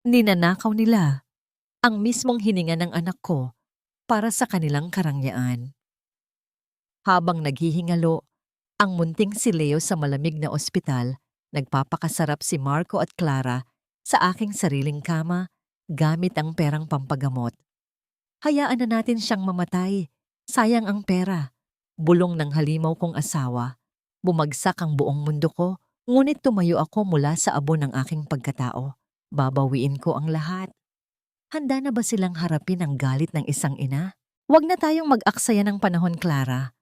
Ninanakaw nila ang mismong hininga ng anak ko para sa kanilang karangyaan. Habang naghihingalo ang munting si Leo sa malamig na ospital, nagpapakasarap si Marco at Clara sa aking sariling kama gamit ang perang pampagamot. Hayaan na natin siyang mamatay. Sayang ang pera. Bulong ng halimaw kong asawa. Bumagsak ang buong mundo ko, ngunit tumayo ako mula sa abo ng aking pagkatao. Babawiin ko ang lahat. Handa na ba silang harapin ang galit ng isang ina? Huwag na tayong mag-aksaya ng panahon, Clara.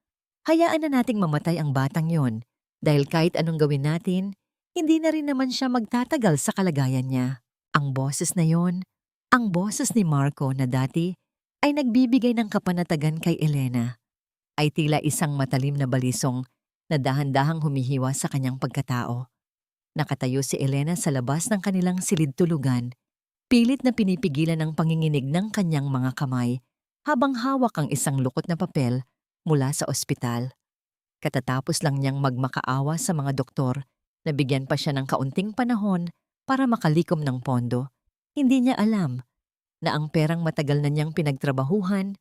Hayaan na nating mamatay ang batang yon. Dahil kahit anong gawin natin, hindi na rin naman siya magtatagal sa kalagayan niya. Ang boses na yon, ang boses ni Marco na dati ay nagbibigay ng kapanatagan kay Elena, ay tila isang matalim na balisong na dahan-dahang humihiwa sa kanyang pagkatao. Nakatayo si Elena sa labas ng kanilang silid-tulugan, pilit na pinipigilan ang panginginig ng kanyang mga kamay habang hawak ang isang lukot na papel mula sa ospital. Katatapos lang niyang magmakaawa sa mga doktor na bigyan pa siya ng kaunting panahon para makalikom ng pondo. Hindi niya alam na ang perang matagal na niyang pinagtrabahuhan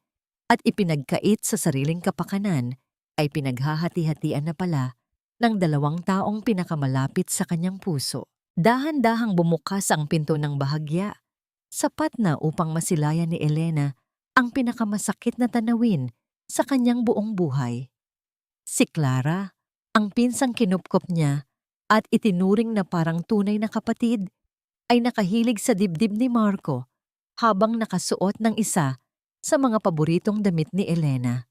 at ipinagkait sa sariling kapakanan ay pinaghahati-hatian na pala ng dalawang taong pinakamalapit sa kanyang puso. Dahan-dahang bumukas ang pinto ng bahagya, sapat na upang masilayan ni Elena ang pinakamasakit na tanawin sa kanyang buong buhay. Si Clara, ang pinsang kinupkop niya at itinuring na parang tunay na kapatid, ay nakahilig sa dibdib ni Marco habang nakasuot ng isa sa mga paboritong damit ni Elena.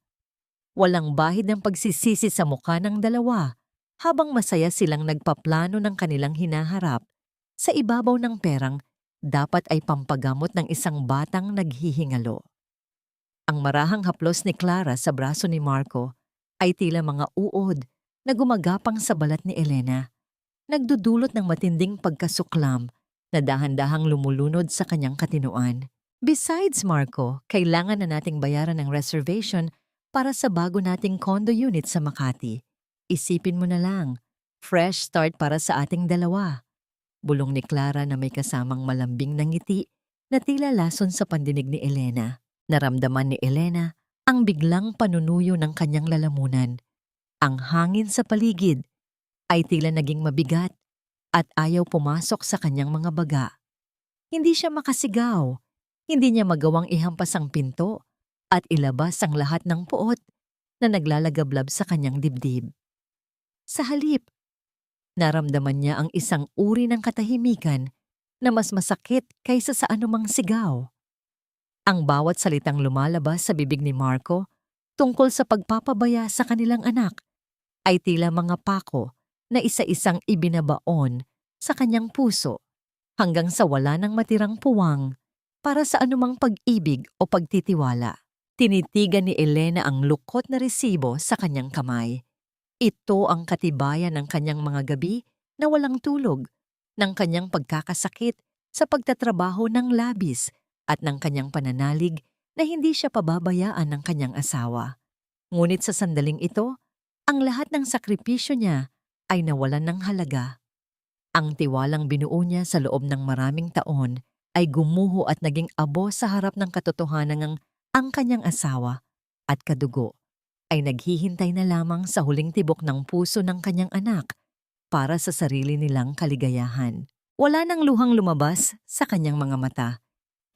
Walang bahid ng pagsisisi sa mukha ng dalawa habang masaya silang nagpaplano ng kanilang hinaharap sa ibabaw ng perang dapat ay pampagamot ng isang batang naghihingalo. Ang marahang haplos ni Clara sa braso ni Marco ay tila mga uod na gumagapang sa balat ni Elena, nagdudulot ng matinding pagkasuklam na dahan-dahang lumulunod sa kanyang katinuan. Besides, Marco, kailangan na nating bayaran ng reservation para sa bago nating condo unit sa Makati. Isipin mo na lang, fresh start para sa ating dalawa. Bulong ni Clara na may kasamang malambing na ngiti na tila lason sa pandinig ni Elena. Naramdaman ni Elena ang biglang panunuyo ng kanyang lalamunan. Ang hangin sa paligid ay tila naging mabigat at ayaw pumasok sa kanyang mga baga. Hindi siya makasigaw, hindi niya magawang ihampas ang pinto at ilabas ang lahat ng puot na naglalagablab sa kanyang dibdib. Sa halip, naramdaman niya ang isang uri ng katahimikan na mas masakit kaysa sa anumang sigaw. Ang bawat salitang lumalabas sa bibig ni Marco tungkol sa pagpapabaya sa kanilang anak ay tila mga pako na isa-isang ibinabaon sa kanyang puso hanggang sa wala nang matirang puwang para sa anumang pag-ibig o pagtitiwala. Tinitigan ni Elena ang lukot na resibo sa kanyang kamay. Ito ang katibayan ng kanyang mga gabi na walang tulog, ng kanyang pagkakasakit sa pagtatrabaho ng labis at ng kanyang pananalig na hindi siya pababayaan ng kanyang asawa. Ngunit sa sandaling ito, ang lahat ng sakripisyo niya ay nawalan ng halaga. Ang tiwalang binuo niya sa loob ng maraming taon ay gumuho at naging abo sa harap ng katotohanan ng ang kanyang asawa at kadugo ay naghihintay na lamang sa huling tibok ng puso ng kanyang anak para sa sarili nilang kaligayahan. Wala nang luhang lumabas sa kanyang mga mata.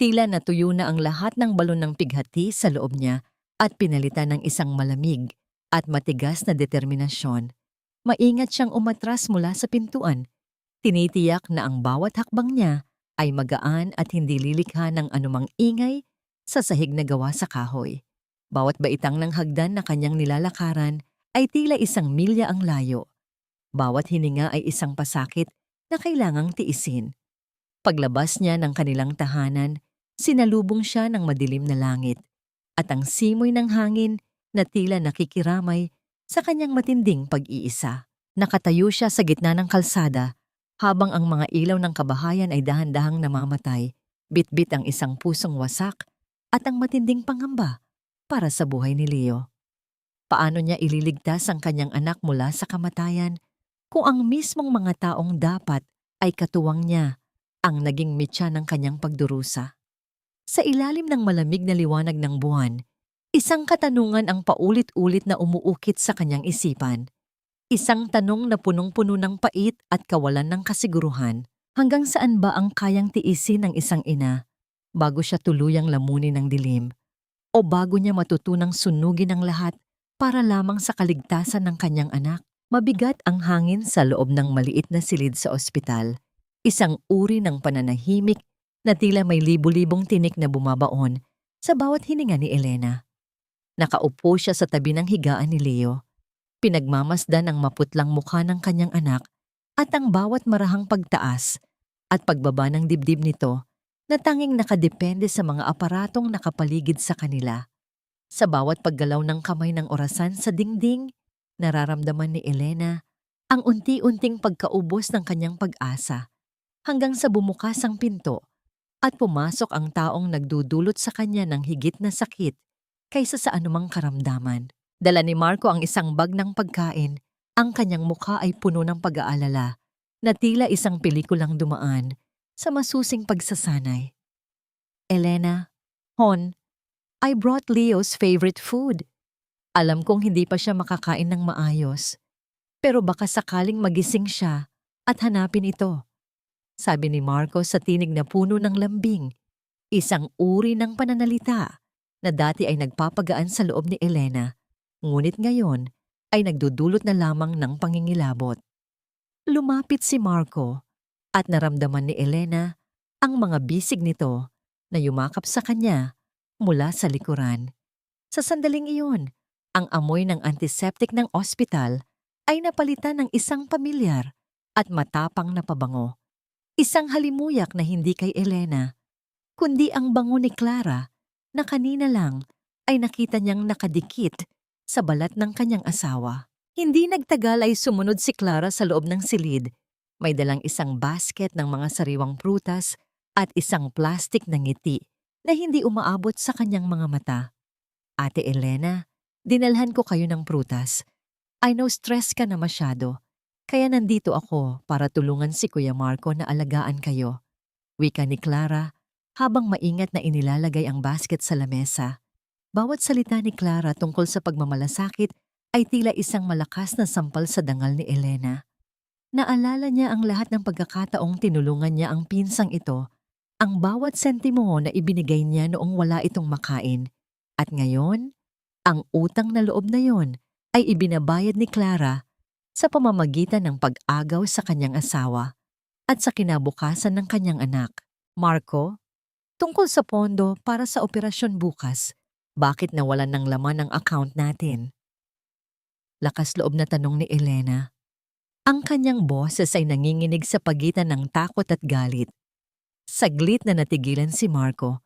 Tila natuyo na ang lahat ng balon ng pighati sa loob niya at pinalitan ng isang malamig at matigas na determinasyon. Maingat siyang umatras mula sa pintuan. Tinitiyak na ang bawat hakbang niya ay magaan at hindi lilikha ng anumang ingay sa sahig na gawa sa kahoy. Bawat baitang ng hagdan na kanyang nilalakaran ay tila isang milya ang layo. Bawat hininga ay isang pasakit na kailangang tiisin. Paglabas niya ng kanilang tahanan, sinalubong siya ng madilim na langit at ang simoy ng hangin na tila nakikiramay sa kanyang matinding pag-iisa. Nakatayo siya sa gitna ng kalsada habang ang mga ilaw ng kabahayan ay dahan-dahang namamatay, bitbit ang isang pusong wasak at ang matinding pangamba para sa buhay ni Leo. Paano niya ililigtas ang kanyang anak mula sa kamatayan kung ang mismong mga taong dapat ay katuwang niya ang naging mitya ng kanyang pagdurusa. Sa ilalim ng malamig na liwanag ng buwan, isang katanungan ang paulit-ulit na umuukit sa kanyang isipan. Isang tanong na punong-puno ng pait at kawalan ng kasiguruhan. Hanggang saan ba ang kayang tiisin ng isang ina bago siya tuluyang lamunin ng dilim o bago niya matutunang sunugin ang lahat para lamang sa kaligtasan ng kanyang anak? Mabigat ang hangin sa loob ng maliit na silid sa ospital. Isang uri ng pananahimik na tila may libu-libong tinik na bumabaon sa bawat hininga ni Elena. Nakaupo siya sa tabi ng higaan ni Leo. Pinagmamasdan ang maputlang mukha ng kanyang anak at ang bawat marahang pagtaas at pagbaba ng dibdib nito na tanging nakadepende sa mga aparatong nakapaligid sa kanila. Sa bawat paggalaw ng kamay ng orasan sa dingding, nararamdaman ni Elena ang unti-unting pagkaubos ng kanyang pag-asa hanggang sa bumukas ang pinto at pumasok ang taong nagdudulot sa kanya ng higit na sakit kaysa sa anumang karamdaman. Dala ni Marco ang isang bag ng pagkain. Ang kanyang mukha ay puno ng pag-aalala na tila isang pelikulang dumaan sa masusing pagsasanay. Elena, Hon, I brought Leo's favorite food. Alam kong hindi pa siya makakain ng maayos, pero baka sakaling magising siya at hanapin ito. Sabi ni Marco sa tinig na puno ng lambing, isang uri ng pananalita na dati ay nagpapagaan sa loob ni Elena. Ngunit ngayon ay nagdudulot na lamang ng pangingilabot. Lumapit si Marco at naramdaman ni Elena ang mga bisig nito na yumakap sa kanya mula sa likuran. Sa sandaling iyon, ang amoy ng antiseptic ng ospital ay napalitan ng isang pamilyar at matapang na pabango. Isang halimuyak na hindi kay Elena, kundi ang bango ni Clara na kanina lang ay nakita niyang nakadikit sa balat ng kanyang asawa. Hindi nagtagal ay sumunod si Clara sa loob ng silid. May dalang isang basket ng mga sariwang prutas at isang plastik na ngiti na hindi umaabot sa kanyang mga mata. Ate Elena, dinalhan ko kayo ng prutas. I know stress ka na masyado, kaya nandito ako para tulungan si Kuya Marco na alagaan kayo. Wika ni Clara habang maingat na inilalagay ang basket sa lamesa. Bawat salita ni Clara tungkol sa pagmamalasakit ay tila isang malakas na sampal sa dangal ni Elena. Naalala niya ang lahat ng pagkakataong tinulungan niya ang pinsang ito, ang bawat sentimo na ibinigay niya noong wala itong makain. At ngayon, ang utang na loob na yon ay ibinabayad ni Clara sa pamamagitan ng pag-agaw sa kanyang asawa at sa kinabukasan ng kanyang anak. Marco, tungkol sa pondo para sa operasyon bukas, bakit nawalan ng laman ang account natin? Lakas loob na tanong ni Elena. Ang kanyang boses ay nanginginig sa pagitan ng takot at galit. Saglit na natigilan si Marco,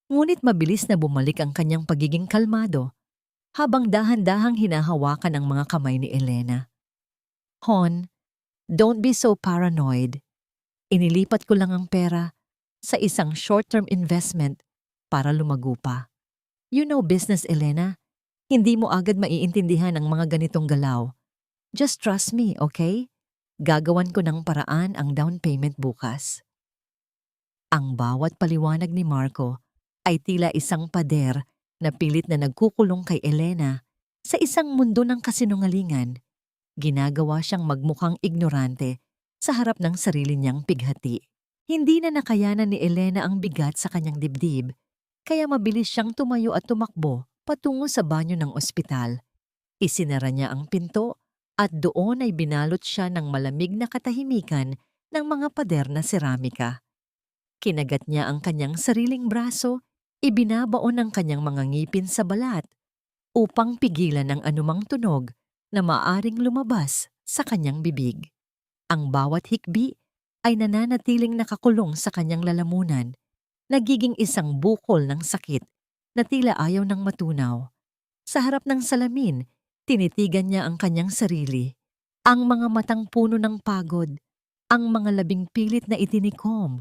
ngunit mabilis na bumalik ang kanyang pagiging kalmado habang dahan-dahang hinahawakan ang mga kamay ni Elena. Hon, don't be so paranoid. Inilipat ko lang ang pera sa isang short-term investment para lumago pa. You know business, Elena. Hindi mo agad maiintindihan ang mga ganitong galaw. Just trust me, okay? Gagawan ko ng paraan ang down payment bukas. Ang bawat paliwanag ni Marco ay tila isang pader na pilit na nagkukulong kay Elena sa isang mundo ng kasinungalingan. Ginagawa siyang magmukhang ignorante sa harap ng sarili niyang pighati. Hindi na nakayanan ni Elena ang bigat sa kanyang dibdib, kaya mabilis siyang tumayo at tumakbo patungo sa banyo ng ospital. Isinara niya ang pinto at doon ay binalot siya ng malamig na katahimikan ng mga pader na seramika. Kinagat niya ang kanyang sariling braso, ibinabaon ang kanyang mga ngipin sa balat upang pigilan ang anumang tunog na maaring lumabas sa kanyang bibig. Ang bawat hikbi ay nananatiling nakakulong sa kanyang lalamunan, nagiging isang bukol ng sakit na tila ayaw ng matunaw. Sa harap ng salamin, tinitigan niya ang kanyang sarili, ang mga matang puno ng pagod, ang mga labing pilit na itinikom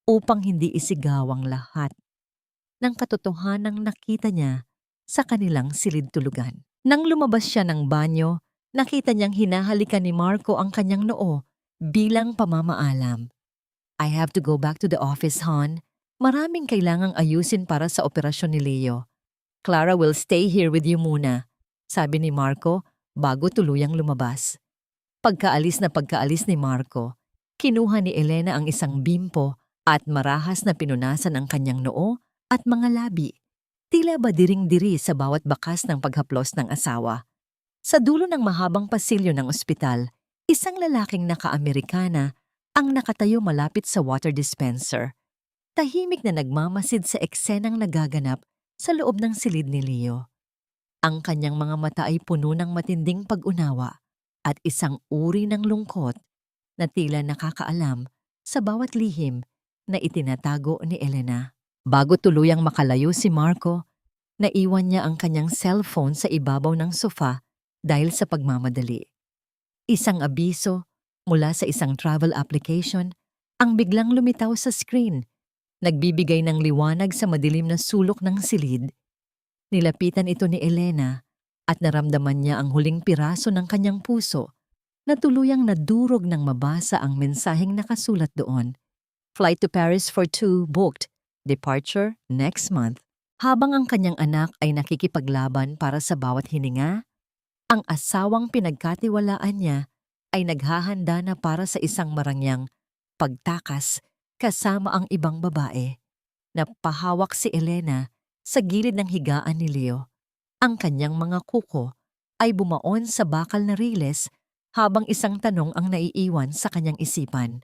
upang hindi isigaw ang lahat ng katotohanang nakita niya sa kanilang silid-tulugan. Nang lumabas siya ng banyo, nakita niyang hinahalikan ni Marco ang kanyang noo bilang pamamaalam. I have to go back to the office, hon. Maraming kailangang ayusin para sa operasyon ni Leo. Clara will stay here with you muna, sabi ni Marco bago tuluyang lumabas. Pagkaalis ni Marco, kinuha ni Elena ang isang bimpo at marahas na pinunasan ang kanyang noo at mga labi. Tila ba diring-diri sa bawat bakas ng paghaplos ng asawa. Sa dulo ng mahabang pasilyo ng ospital, isang lalaking naka-Amerikana ang nakatayo malapit sa water dispenser. Tahimik na nagmamasid sa eksenang nagaganap sa loob ng silid ni Leo. Ang kanyang mga mata ay puno ng matinding pag-unawa at isang uri ng lungkot na tila nakakaalam sa bawat lihim na itinatago ni Elena. Bago tuluyang makalayo si Marco, naiwan niya ang kanyang cellphone sa ibabaw ng sofa dahil sa pagmamadali. Isang abiso mula sa isang travel application ang biglang lumitaw sa screen, nagbibigay ng liwanag sa madilim na sulok ng silid. Nilapitan ito ni Elena at naramdaman niya ang huling piraso ng kanyang puso na tuluyang nadurog nang mabasa ang mensaheng nakasulat doon. Flight to Paris for 2 booked. Departure next month. Habang ang kanyang anak ay nakikipaglaban para sa bawat hininga, ang asawang pinagkatiwalaan niya ay naghahanda na para sa isang marangyang pagtakas kasama ang ibang babae. Napahawak si Elena sa gilid ng higaan ni Leo. Ang kanyang mga kuko ay bumaon sa bakal na riles habang isang tanong ang naiiwan sa kanyang isipan.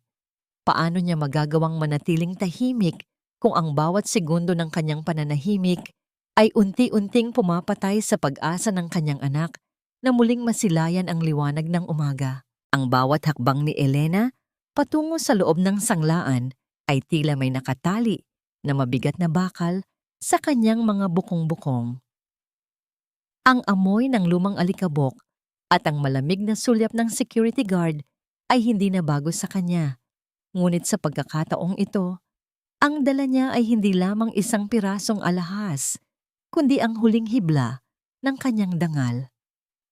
Paano niya magagawang manatiling tahimik kung ang bawat segundo ng kanyang pananahimik ay unti-unting pumapatay sa pag-asa ng kanyang anak na muling masilayan ang liwanag ng umaga? Ang bawat hakbang ni Elena patungo sa loob ng sanglaan ay tila may nakatali na mabigat na bakal sa kanyang mga bukong-bukong. Ang amoy ng lumang alikabok at ang malamig na sulyap ng security guard ay hindi na bago sa kanya. Ngunit sa pagkakataong ito, ang dala niya ay hindi lamang isang pirasong alahas, kundi ang huling hibla ng kanyang dangal.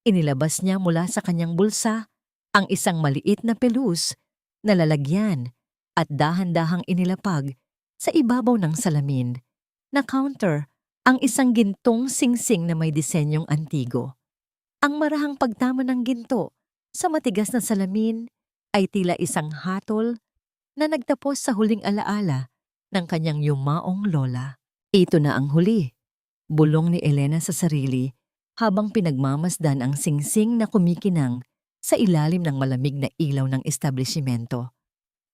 Inilabas niya mula sa kanyang bulsa ang isang maliit na pelus na lalagyan at dahan-dahang inilapag sa ibabaw ng salamin. Na counter ang isang gintong singsing na may disenyong antigo. Ang marahang pagtama ng ginto sa matigas na salamin ay tila isang hatol na nagtapos sa huling alaala ng kanyang yumaong lola. Ito na ang huli, bulong ni Elena sa sarili habang pinagmamasdan ang singsing na kumikinang sa ilalim ng malamig na ilaw ng establishmento.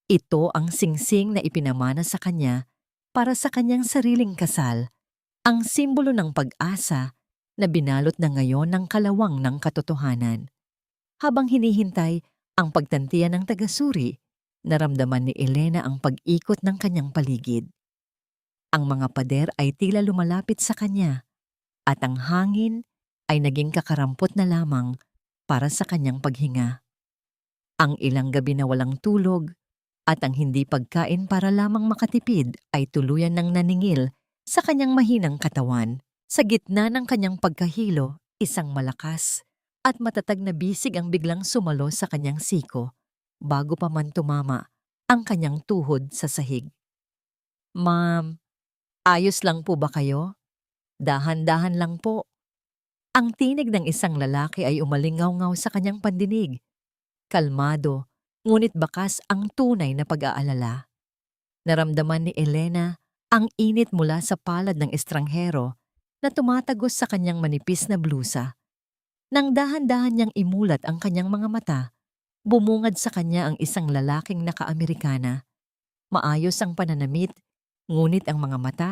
Ito ang singsing na ipinamana sa kanya para sa kanyang sariling kasal, ang simbolo ng pag-asa na binalot na ngayon ng kalawang ng katotohanan. Habang hinihintay ang pagtantiyan ng tagasuri, naramdaman ni Elena ang pag-ikot ng kanyang paligid. Ang mga pader ay tila lumalapit sa kanya at ang hangin ay naging kakarampot na lamang para sa kanyang paghinga. Ang ilang gabi na walang tulog at ang hindi pagkain para lamang makatipid ay tuluyan ng naningil sa kanyang mahinang katawan. Sa gitna ng kanyang pagkahilo, isang malakas at matatag na bisig ang biglang sumalo sa kanyang siko bago pa man tumama ang kanyang tuhod sa sahig. "Ma'am, ayos lang po ba kayo? Dahan-dahan lang po." Ang tinig ng isang lalaki ay umalingaw-ngaw sa kanyang pandinig. Kalmado, ngunit bakas ang tunay na pag-aalala. Naramdaman ni Elena ang init mula sa palad ng estranghero na tumatagos sa kanyang manipis na blusa. Nang dahan-dahan niyang imulat ang kanyang mga mata, bumungad sa kanya ang isang lalaking naka-Amerikana. Maayos ang pananamit, ngunit ang mga mata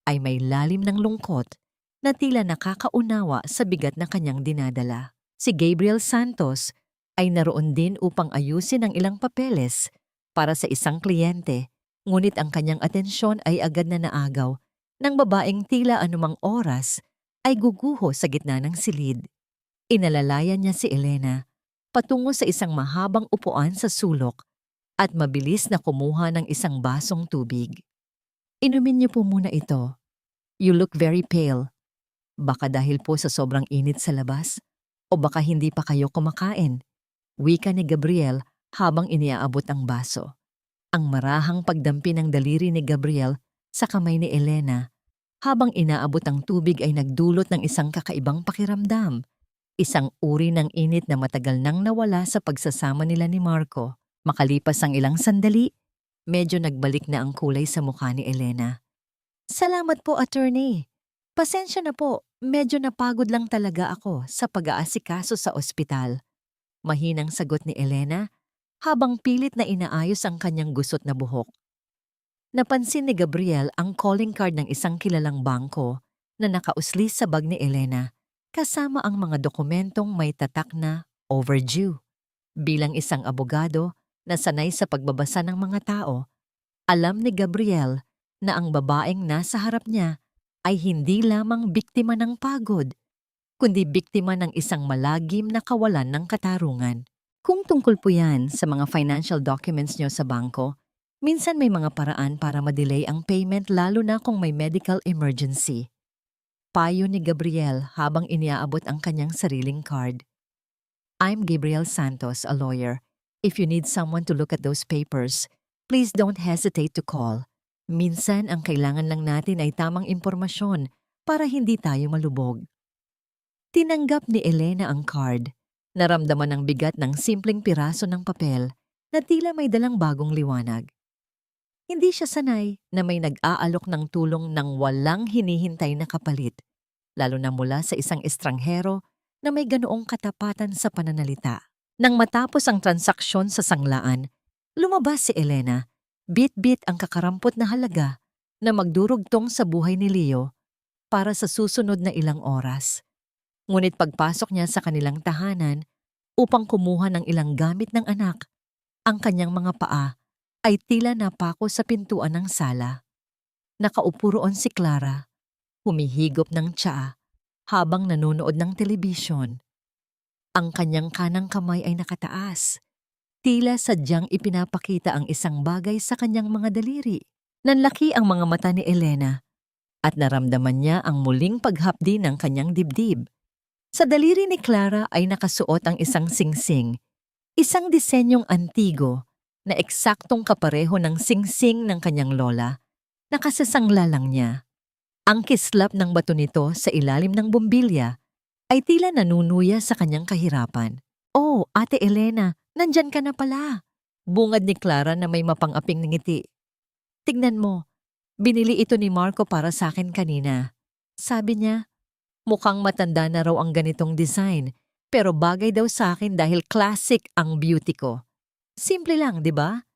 ay may lalim ng lungkot na tila nakakaunawa sa bigat na kanyang dinadala. Si Gabriel Santos ay naroon din upang ayusin ang ilang papeles para sa isang kliyente, ngunit ang kanyang atensyon ay agad na naagaw ng babaeng tila anumang oras ay guguho sa gitna ng silid. Inalalayan niya si Elena patungo sa isang mahabang upuan sa sulok at mabilis na kumuha ng isang basong tubig. "Inumin niyo po muna ito. You look very pale. Baka dahil po sa sobrang init sa labas o baka hindi pa kayo kumakain," wika ni Gabriel habang iniaabot ang baso. Ang marahang pagdampi ng daliri ni Gabriel sa kamay ni Elena habang inaabot ang tubig ay nagdulot ng isang kakaibang pakiramdam. Isang uri ng init na matagal nang nawala sa pagsasama nila ni Marco. Makalipas ang ilang sandali, medyo nagbalik na ang kulay sa mukha ni Elena. Salamat po, attorney. Pasensya na po, medyo napagod lang talaga ako sa pag-aasikaso sa ospital. Mahinang sagot ni Elena habang pilit na inaayos ang kanyang gusot na buhok. Napansin ni Gabriel ang calling card ng isang kilalang bangko na nakausli sa bag ni Elena kasama ang mga dokumentong may tatak na overdue. Bilang isang abogado na sanay sa pagbabasa ng mga tao, alam ni Gabriel na ang babaeng nasa harap niya ay hindi lamang biktima ng pagod, kundi biktima ng isang malagim na kawalan ng katarungan. Kung tungkol po yan sa mga financial documents niyo sa bangko, minsan may mga paraan para madelay ang payment lalo na kung may medical emergency. Payo ni Gabriel habang iniaabot ang kanyang sariling card. I'm Gabriel Santos, a lawyer. If you need someone to look at those papers, please don't hesitate to call. Minsan ang kailangan lang natin ay tamang impormasyon para hindi tayo malubog. Tinanggap ni Elena ang card. Naramdaman ang bigat ng simpleng piraso ng papel na tila may dalang bagong liwanag. Hindi siya sanay na may nag-aalok ng tulong ng walang hinihintay na kapalit, lalo na mula sa isang estranghero na may ganoong katapatan sa pananalita. Nang matapos ang transaksyon sa sanglaan, lumabas si Elena, bit-bit ang kakarampot na halaga na magdurugtong sa buhay ni Leo para sa susunod na ilang oras. Ngunit pagpasok niya sa kanilang tahanan upang kumuha ng ilang gamit ng anak, ang kanyang mga paa ay tila napako sa pintuan ng sala. Nakaupo roon si Clara, humihigop ng tsaa habang nanonood ng telebisyon. Ang kanyang kanang kamay ay nakataas, tila sadyang ipinapakita ang isang bagay sa kanyang mga daliri. Nanlaki ang mga mata ni Elena at naramdaman niya ang muling paghapdi ng kanyang dibdib. Sa daliri ni Clara ay nakasuot ang isang singsing, isang disenyong antigo na eksaktong kapareho ng singsing ng kanyang lola na kasasangla lang niya. Ang kislap ng bato nito sa ilalim ng bombilya ay tila nanunuya sa kanyang kahirapan. Oh, Ate Elena, nandyan ka na pala. Bungad ni Clara na may mapang-aping ngiti. Tignan mo, binili ito ni Marco para sa akin kanina. Sabi niya, mukhang matanda na raw ang ganitong design, pero bagay daw sa akin dahil classic ang beauty ko. Simple lang, di ba?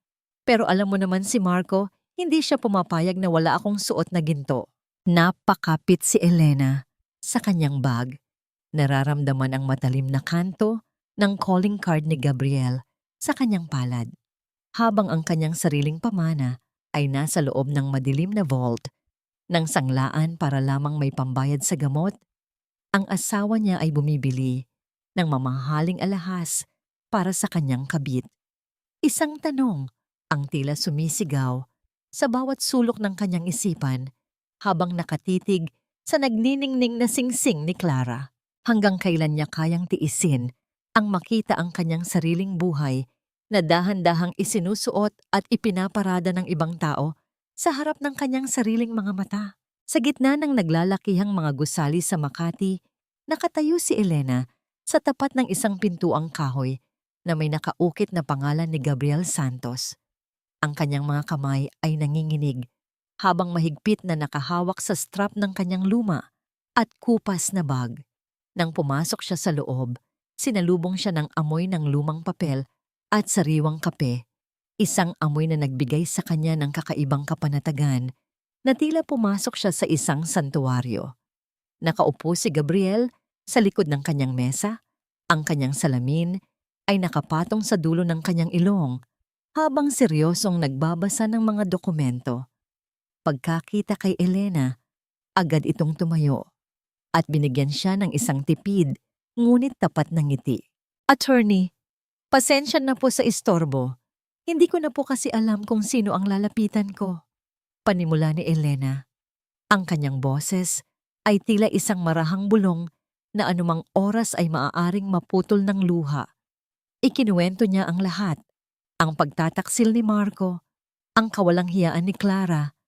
Pero alam mo naman si Marco, hindi siya pumapayag na wala akong suot na ginto. Napakapit si Elena sa kanyang bag. Nararamdaman ang matalim na kanto ng calling card ni Gabriel sa kanyang palad. Habang ang kanyang sariling pamana ay nasa loob ng madilim na vault ng sanglaan para lamang may pambayad sa gamot, ang asawa niya ay bumibili ng mamahaling alahas para sa kanyang kabit. Isang tanong ang tila sumisigaw sa bawat sulok ng kanyang isipan habang nakatitig sa nagniningning na singsing ni Clara. Hanggang kailan niya kayang tiisin ang makita ang kanyang sariling buhay na dahan-dahang isinusuot at ipinaparada ng ibang tao sa harap ng kanyang sariling mga mata. Sa gitna ng naglalakihang mga gusali sa Makati, nakatayo si Elena sa tapat ng isang pintuang kahoy na may nakaukit na pangalan ni Gabriel Santos. Ang kanyang mga kamay ay nanginginig habang mahigpit na nakahawak sa strap ng kanyang luma at kupas na bag. Nang pumasok siya sa loob, sinalubong siya ng amoy ng lumang papel at sariwang kape, isang amoy na nagbigay sa kanya ng kakaibang kapanatagan na tila pumasok siya sa isang santuwaryo. Nakaupo si Gabriel sa likod ng kanyang mesa, ang kanyang salamin ay nakapatong sa dulo ng kanyang ilong habang seryosong nagbabasa ng mga dokumento. Pagkakita kay Elena, agad itong tumayo at binigyan siya ng isang tipid ngunit tapat na ngiti. Attorney, pasensya na po sa istorbo. Hindi ko na po kasi alam kung sino ang lalapitan ko. Panimula ni Elena. Ang kanyang boses ay tila isang marahang bulong na anumang oras ay maaaring maputol ng luha. Ikinuwento niya ang lahat, ang pagtataksil ni Marco, ang kawalang hiyaan ni Clara,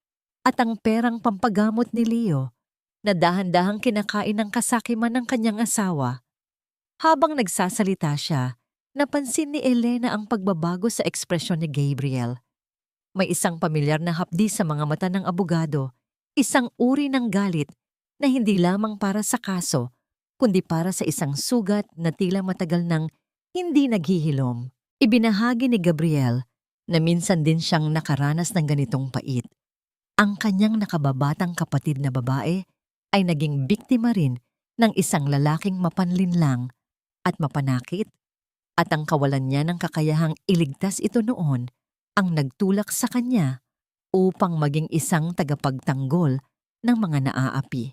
at ang perang pampagamot ni Leo na dahan-dahang kinakain ng kasakiman ng kanyang asawa. Habang nagsasalita siya, napansin ni Elena ang pagbabago sa ekspresyon ni Gabriel. May isang pamilyar na hapdi sa mga mata ng abogado, isang uri ng galit na hindi lamang para sa kaso, kundi para sa isang sugat na tila matagal nang hindi naghihilom. Ibinahagi ni Gabriel na minsan din siyang nakaranas ng ganitong pait. Ang kanyang nakababatang kapatid na babae ay naging biktima rin ng isang lalaking mapanlinlang at mapanakit, at ang kawalan niya ng kakayahang iligtas ito noon ang nagtulak sa kanya upang maging isang tagapagtanggol ng mga naaapi.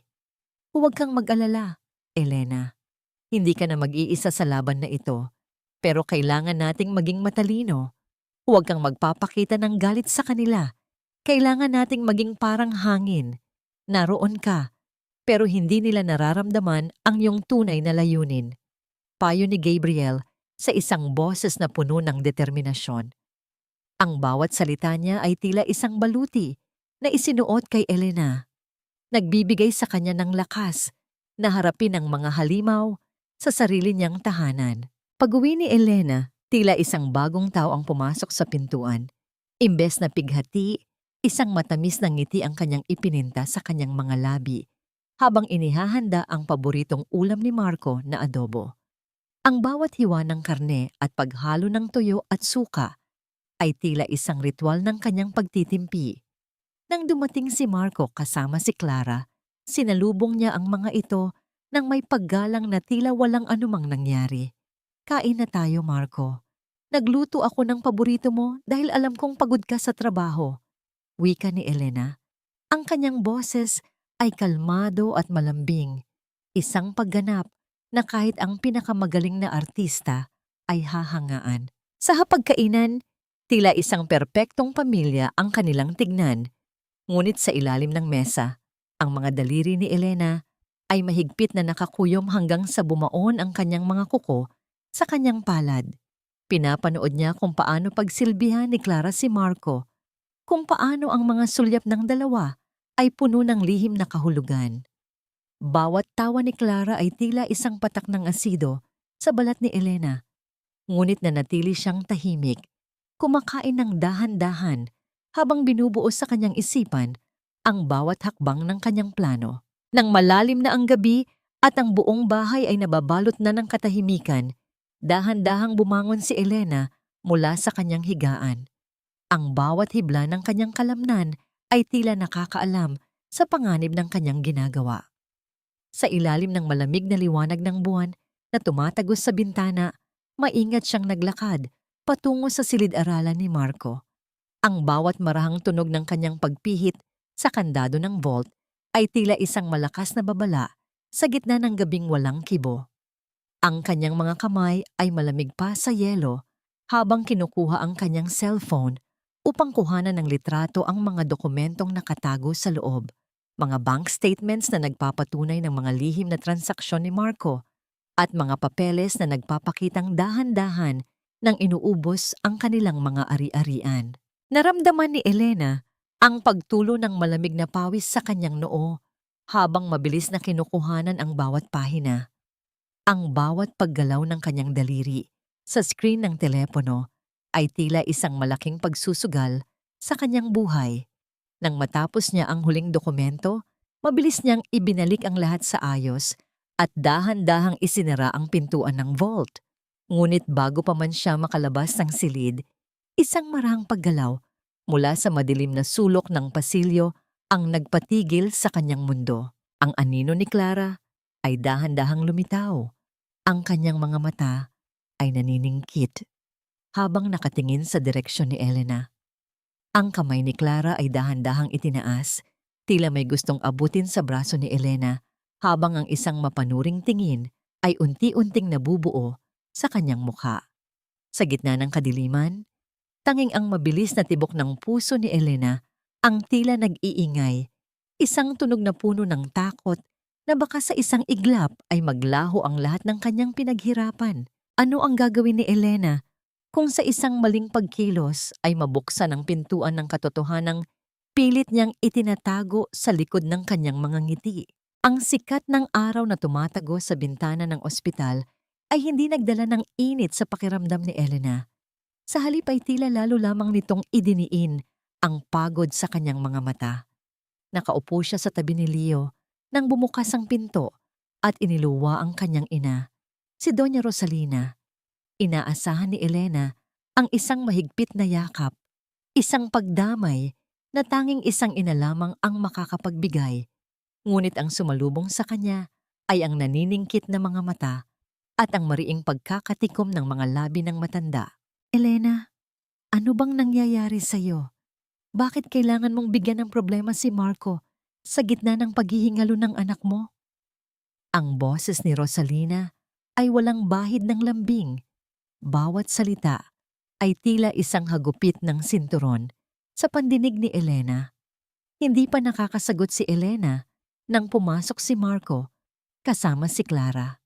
Huwag kang mag-alala, Elena. Hindi ka na mag-iisa sa laban na ito, pero kailangan nating maging matalino. Huwag kang magpapakita ng galit sa kanila. Kailangan nating maging parang hangin. Naroon ka, pero hindi nila nararamdaman ang iyong tunay na layunin. Payo ni Gabriel sa isang boses na puno ng determinasyon. Ang bawat salita niya ay tila isang baluti na isinuot kay Elena. Nagbibigay sa kanya ng lakas na harapin ang mga halimaw sa sarili niyang tahanan. Pag-uwi ni Elena, tila isang bagong tao ang pumasok sa pintuan. Imbes na pighati, isang matamis na ngiti ang kanyang ipininta sa kanyang mga labi habang inihahanda ang paboritong ulam ni Marco na adobo. Ang bawat hiwa ng karne at paghalo ng tuyo at suka ay tila isang ritual ng kanyang pagtitimpi. Nang dumating si Marco kasama si Clara, sinalubong niya ang mga ito nang may paggalang na tila walang anumang nangyari. Kain na tayo, Marco. Nagluto ako ng paborito mo dahil alam kong pagod ka sa trabaho. Wika ni Elena. Ang kanyang boses ay kalmado at malambing. Isang pagganap na kahit ang pinakamagaling na artista ay hahangaan. Sa hapagkainan, tila isang perpektong pamilya ang kanilang tignan. Ngunit sa ilalim ng mesa, ang mga daliri ni Elena ay mahigpit na nakakuyom hanggang sa bumaon ang kanyang mga kuko sa kanyang palad. Pinapanood niya kung paano pagsilbihan ni Clara si Marco, kung paano ang mga sulyap ng dalawa ay puno ng lihim na kahulugan. Bawat tawa ni Clara ay tila isang patak ng asido sa balat ni Elena. Ngunit nanatili siyang tahimik, kumakain ng dahan-dahan habang binubuo sa kanyang isipan ang bawat hakbang ng kanyang plano. Nang malalim na ang gabi at ang buong bahay ay nababalot na ng katahimikan, dahan-dahang bumangon si Elena mula sa kanyang higaan. Ang bawat hibla ng kanyang kalamnan ay tila nakakaalam sa panganib ng kanyang ginagawa. Sa ilalim ng malamig na liwanag ng buwan na tumatagos sa bintana, maingat siyang naglakad patungo sa silid-aralan ni Marco. Ang bawat marahang tunog ng kanyang pagpihit sa kandado ng vault ay tila isang malakas na babala sa gitna ng gabing walang kibo. Ang kanyang mga kamay ay malamig pa sa yelo habang kinukuha ang kanyang cellphone upang kuhanan ng litrato ang mga dokumentong nakatago sa loob. Mga bank statements na nagpapatunay ng mga lihim na transaksyon ni Marco at mga papeles na nagpapakitang dahan-dahan nang inuubos ang kanilang mga ari-arian. Naramdaman ni Elena ang pagtulo ng malamig na pawis sa kanyang noo habang mabilis na kinukuhanan ang bawat pahina. Ang bawat paggalaw ng kanyang daliri sa screen ng telepono ay tila isang malaking pagsusugal sa kanyang buhay. Nang matapos niya ang huling dokumento, mabilis niyang ibinalik ang lahat sa ayos at dahan-dahang isinara ang pintuan ng vault. Ngunit bago pa man siya makalabas ng silid, isang marahang paggalaw mula sa madilim na sulok ng pasilyo ang nagpatigil sa kanyang mundo. Ang anino ni Clara ay dahan-dahang lumitaw. Ang kanyang mga mata ay naniningkit habang nakatingin sa direksyon ni Elena. Ang kamay ni Clara ay dahan-dahang itinaas, tila may gustong abutin sa braso ni Elena, habang ang isang mapanuring tingin ay unti-unting nabubuo sa kanyang mukha. Sa gitna ng kadiliman, tanging ang mabilis na tibok ng puso ni Elena ang tila nag-iingay, isang tunog na puno ng takot na baka sa isang iglap ay maglaho ang lahat ng kanyang pinaghirapan. Ano ang gagawin ni Elena Kung sa isang maling pagkilos ay mabuksan ang pintuan ng katotohanang pilit niyang itinatago sa likod ng kanyang mga ngiti. Ang sikat ng araw na tumatago sa bintana ng ospital ay hindi nagdala ng init sa pakiramdam ni Elena. Sa halip ay tila lalo lamang nitong idiniin ang pagod sa kanyang mga mata. Nakaupo siya sa tabi ni Leo nang bumukas ang pinto at iniluwa ang kanyang ina, si Doña Rosalina. Inaasahan ni Elena ang isang mahigpit na yakap, isang pagdamay na tanging isang ina lamang ang makakapagbigay. Ngunit ang sumalubong sa kanya ay ang naniningkit na mga mata at ang mariing pagkakatikom ng mga labi ng matanda. Elena, ano bang nangyayari sa'yo? Bakit kailangan mong bigyan ng problema si Marco sa gitna ng paghihingalo ng anak mo? Ang boses ni Rosalina ay walang bahid ng lambing. Bawat salita ay tila isang hagupit ng sinturon sa pandinig ni Elena. Hindi pa nakakasagot si Elena nang pumasok si Marco kasama si Clara.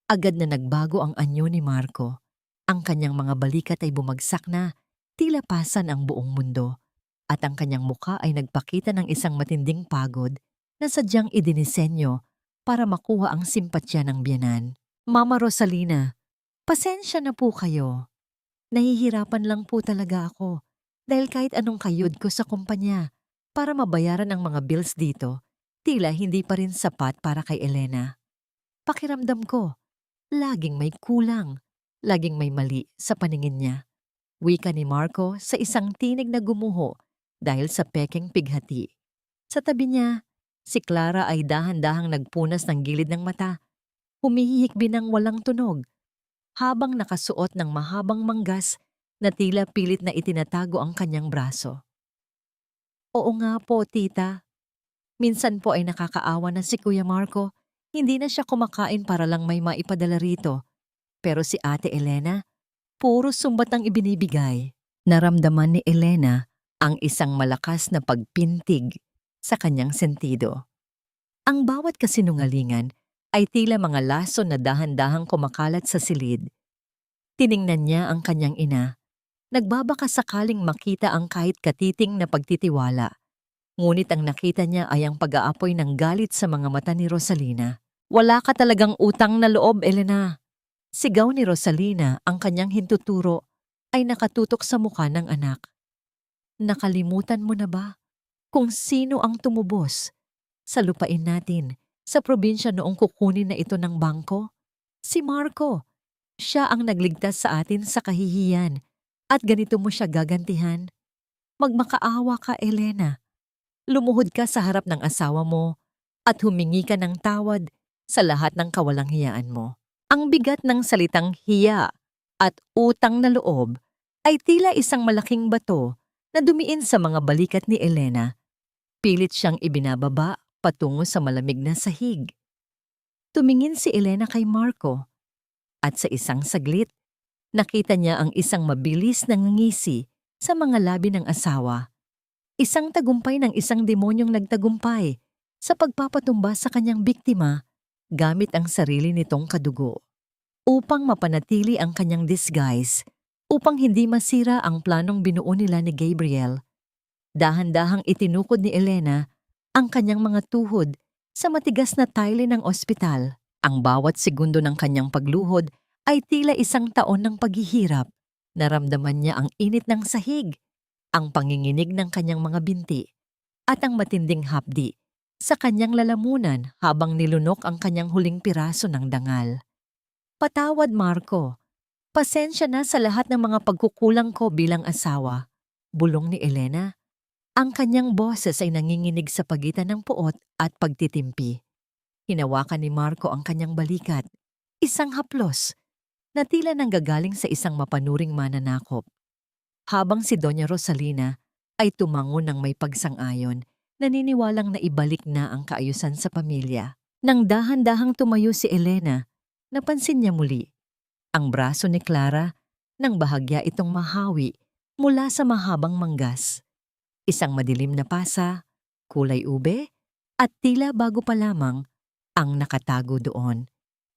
Agad na nagbago ang anyo ni Marco. Ang kanyang mga balikat ay bumagsak na, tila pasan ang buong mundo. At ang kanyang muka ay nagpakita ng isang matinding pagod na sadyang idinisenyo para makuha ang simpatya ng biyenan. Mama Rosalina, pasensya na po kayo. Nahihirapan lang po talaga ako dahil kahit anong kayod ko sa kumpanya para mabayaran ang mga bills dito, tila hindi pa rin sapat para kay Elena. Pakiramdam ko, laging may kulang, laging may mali sa paningin niya. Wika ni Marco sa isang tinig na gumuho dahil sa pekeng pighati. Sa tabi niya, si Clara ay dahan-dahang nagpunas ng gilid ng mata, humihikbi ng walang tunog, habang nakasuot ng mahabang manggas na tila pilit na itinatago ang kanyang braso. Oo nga po, tita. Minsan po ay nakakaawa na si Kuya Marco. Hindi na siya kumakain para lang may maipadala rito. Pero si Ate Elena, puro sumbat ang ibinibigay. Naramdaman ni Elena ang isang malakas na pagpintig sa kanyang sentido. Ang bawat kasinungalingan ay tila mga laso na dahan-dahang kumakalat sa silid. Tiningnan niya ang kanyang ina. Nagbabaka sakaling makita ang kahit katiting na pagtitiwala. Ngunit ang nakita niya ay ang pag-aapoy ng galit sa mga mata ni Rosalina. Wala ka talagang utang na loob, Elena. Sigaw ni Rosalina, ang kanyang hintuturo ay nakatutok sa mukha ng anak. Nakalimutan mo na ba kung sino ang tumubos sa lupain natin sa probinsya noong kukunin na ito ng bangko? Si Marco. Siya ang nagligtas sa atin sa kahihiyan at ganito mo siya gagantihan. Magmakaawa ka, Elena. Lumuhod ka sa harap ng asawa mo at humingi ka ng tawad sa lahat ng kawalang hiyaan mo. Ang bigat ng salitang hiya at utang na loob ay tila isang malaking bato na dumiin sa mga balikat ni Elena. Pilit siyang ibinababa patungo sa malamig na sahig. Tumingin si Elena kay Marco at sa isang saglit, nakita niya ang isang mabilis na ngisi sa mga labi ng asawa. Isang tagumpay ng isang demonyong nagtagumpay sa pagpapatumba sa kanyang biktima gamit ang sarili nitong kadugo. Upang mapanatili ang kanyang disguise, upang hindi masira ang planong binuo nila ni Gabriel, dahan-dahang itinukod ni Elena ang kanyang mga tuhod sa matigas na tile ng ospital. Ang bawat segundo ng kanyang pagluhod ay tila isang taon ng paghihirap. Naramdaman niya ang init ng sahig, ang panginginig ng kanyang mga binti, at ang matinding hapdi sa kanyang lalamunan habang nilunok ang kanyang huling piraso ng dangal. Patawad, Marco. Pasensya na sa lahat ng mga pagkukulang ko bilang asawa. Bulong ni Elena. Ang kanyang boses ay nanginginig sa pagitan ng puot at pagtitimpi. Hinawakan ni Marco ang kanyang balikat. Isang haplos na tila nanggagaling sa isang mapanuring mananakop. Habang si Doña Rosalina ay tumango ng may pagsang-ayon, naniniwalang na ibalik na ang kaayusan sa pamilya. Nang dahan-dahang tumayo si Elena, napansin niya muli ang braso ni Clara nang bahagya itong mahawi mula sa mahabang manggas. Isang madilim na pasa, kulay ube, at tila bago pa lamang ang nakatago doon.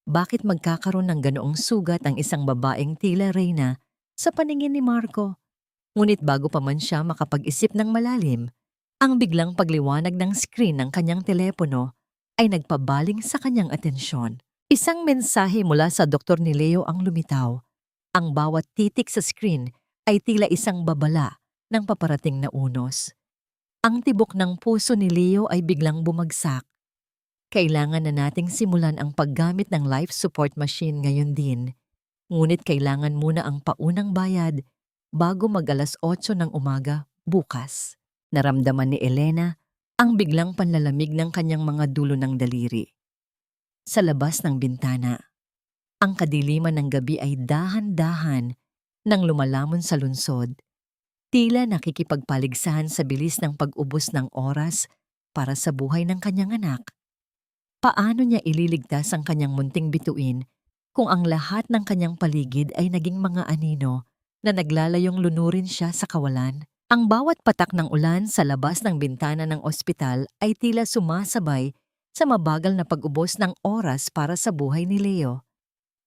Bakit magkakaroon ng ganoong sugat ang isang babaeng tila reyna sa paningin ni Marco. Ngunit bago pa man siya makapag-isip ng malalim, ang biglang pagliwanag ng screen ng kanyang telepono ay nagpabaling sa kanyang atensyon. Isang mensahe mula sa doktor ni Leo ang lumitaw. Ang bawat titik sa screen ay tila isang babala ng paparating na unos. Ang tibok ng puso ni Leo ay biglang bumagsak. Kailangan na nating simulan ang paggamit ng life support machine ngayon din. Ngunit kailangan muna ang paunang bayad bago mag-alas 8 ng umaga bukas. Naramdaman ni Elena ang biglang panlalamig ng kanyang mga dulo ng daliri. Sa labas ng bintana, ang kadiliman ng gabi ay dahan-dahan nang lumalamon sa lungsod. Tila nakikipagpaligsahan sa bilis ng pag-ubos ng oras para sa buhay ng kanyang anak. Paano niya ililigtas ang kanyang munting bituin kung ang lahat ng kanyang paligid ay naging mga anino na naglalayong lunurin siya sa kawalan? Ang bawat patak ng ulan sa labas ng bintana ng ospital ay tila sumasabay sa mabagal na pag-ubos ng oras para sa buhay ni Leo.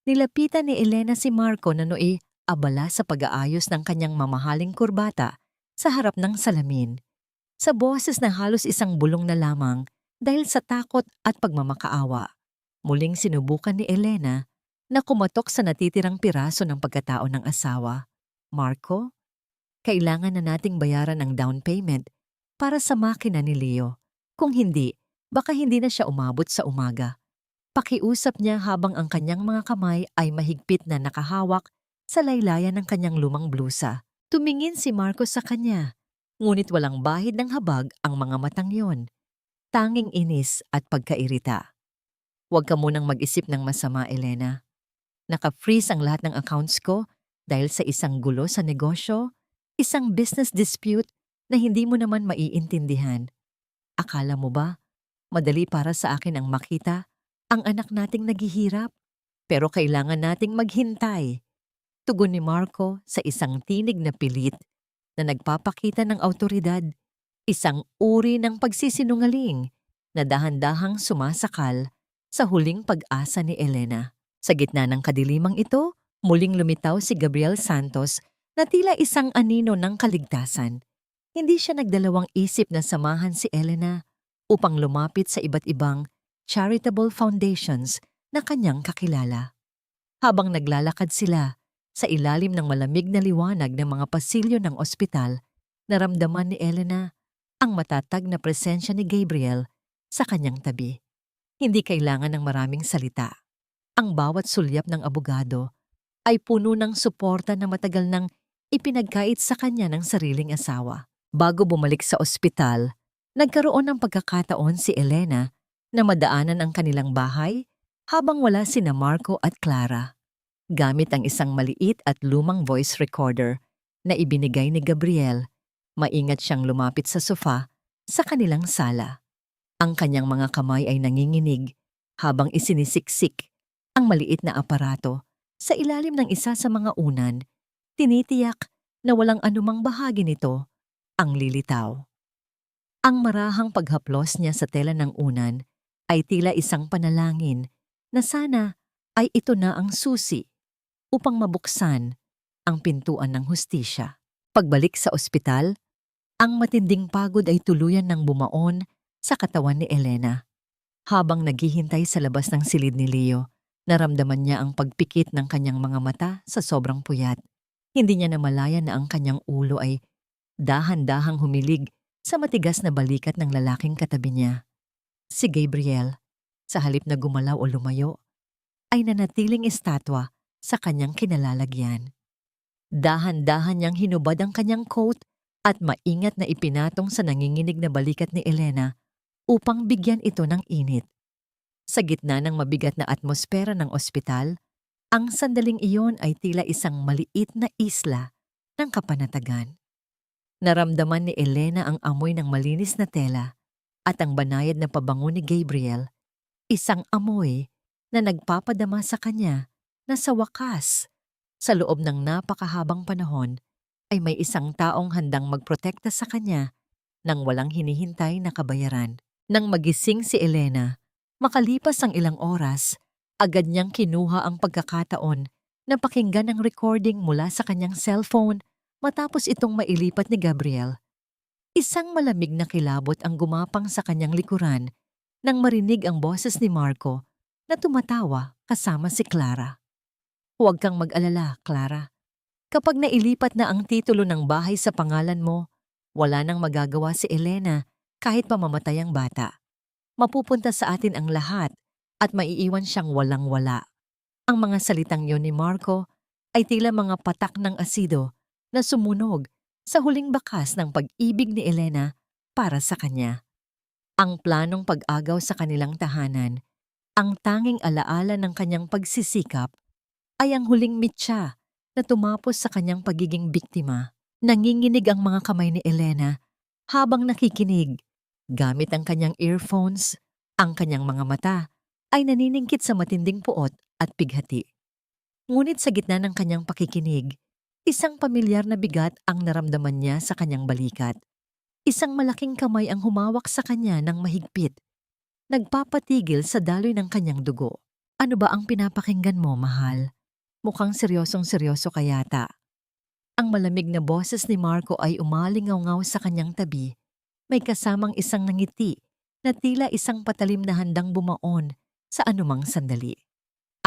Nilapitan ni Elena si Marco na nooy abala sa pag-aayos ng kanyang mamahaling kurbata sa harap ng salamin. Sa boses na halos isang bulong na lamang dahil sa takot at pagmamakaawa. Muling sinubukan ni Elena na kumatok sa natitirang piraso ng pagkatao ng asawa. Marco, kailangan na nating bayaran ang down payment para sa makina ni Leo. Kung hindi, baka hindi na siya umabot sa umaga. Pakiusap niya habang ang kanyang mga kamay ay mahigpit na nakahawak sa laylayan ng kanyang lumang blusa. Tumingin si Marco sa kanya, ngunit walang bahid ng habag ang mga matang yon. Tanging inis at pagkairita. Huwag ka munang mag-isip ng masama, Elena. Naka-freeze ang lahat ng accounts ko dahil sa isang gulo sa negosyo, isang business dispute na hindi mo naman maiintindihan. Akala mo ba, madali para sa akin ang makita ang anak nating naghihirap? Pero kailangan nating maghintay. Tugon ni Marco sa isang tinig na pilit na nagpapakita ng awtoridad. Isang uri ng pagsisinungaling na dahan-dahang sumasakal sa huling pag-asa ni Elena. Sa gitna ng kadilimang ito, muling lumitaw si Gabriel Santos na tila isang anino ng kaligtasan. Hindi siya nagdalawang isip na samahan si Elena upang lumapit sa iba't ibang charitable foundations na kanyang kakilala. Habang naglalakad sila sa ilalim ng malamig na liwanag ng mga pasilyo ng ospital, naramdaman ni Elena ang matatag na presensya ni Gabriel sa kanyang tabi. Hindi kailangan ng maraming salita. Ang bawat sulyap ng abogado ay puno ng suporta na matagal nang ipinagkait sa kanya ng sariling asawa. Bago bumalik sa ospital, nagkaroon ng pagkakataon si Elena na madaanan ang kanilang bahay habang wala sina Marco at Clara. Gamit ang isang maliit at lumang voice recorder na ibinigay ni Gabriel, maingat siyang lumapit sa sofa sa kanilang sala. Ang kanyang mga kamay ay nanginginig habang isinisiksik ang maliit na aparato sa ilalim ng isa sa mga unan, tinitiyak na walang anumang bahagi nito ang lilitaw. Ang marahang paghaplos niya sa tela ng unan ay tila isang panalangin na sana ay ito na ang susi upang mabuksan ang pintuan ng hustisya. Pagbalik sa ospital, ang matinding pagod ay tuluyan ng bumaon sa katawan ni Elena. Habang naghihintay sa labas ng silid ni Leo, naramdaman niya ang pagpikit ng kanyang mga mata sa sobrang puyat. Hindi niya namalayan na ang kanyang ulo ay dahan-dahang humilig sa matigas na balikat ng lalaking katabi niya. Si Gabriel, sa halip na gumalaw o lumayo, ay nanatiling estatwa sa kanyang kinalalagyan. Dahan-dahan niyang hinubad ang kanyang coat at maingat na ipinatong sa nanginginig na balikat ni Elena upang bigyan ito ng init. Sa gitna ng mabigat na atmosfera ng ospital, ang sandaling iyon ay tila isang maliit na isla ng kapanatagan. Naramdaman ni Elena ang amoy ng malinis na tela at ang banayad na pabango ni Gabriel, isang amoy na nagpapadama sa kanya na sa wakas, sa loob ng napakahabang panahon, ay may isang taong handang magprotekta sa kanya nang walang hinihintay na kabayaran. Nang magising si Elena, makalipas ang ilang oras, agad niyang kinuha ang pagkakataon Napakinggan ang recording mula sa kanyang cellphone matapos itong mailipat ni Gabriel. Isang malamig na kilabot ang gumapang sa kanyang likuran nang marinig ang boses ni Marco na tumatawa kasama si Clara. Huwag kang mag-alala, Clara. Kapag nailipat na ang titulo ng bahay sa pangalan mo, wala nang magagawa si Elena kahit pamamatay ang bata. Mapupunta sa atin ang lahat at maiiwan siyang walang-wala. Ang mga salitang yon ni Marco ay tila mga patak ng asido na sumunog sa huling bakas ng pag-ibig ni Elena para sa kanya. Ang planong pag-agaw sa kanilang tahanan, ang tanging alaala ng kanyang pagsisikap, ay ang huling mitya na tumapos sa kanyang pagiging biktima. Nanginginig ang mga kamay ni Elena habang nakikinig. Gamit ang kanyang earphones, ang kanyang mga mata ay naniningkit sa matinding puot at pighati. Ngunit sa gitna ng kanyang pakikinig, isang pamilyar na bigat ang naramdaman niya sa kanyang balikat. Isang malaking kamay ang humawak sa kanya ng mahigpit, nagpapatigil sa daloy ng kanyang dugo. Ano ba ang pinapakinggan mo, mahal? Mukhang seryosong-seryoso ka yata. Ang malamig na boses ni Marco ay umalingaw-ngaw sa kanyang tabi. May kasamang isang nangiti na tila isang patalim na handang bumaon sa anumang sandali.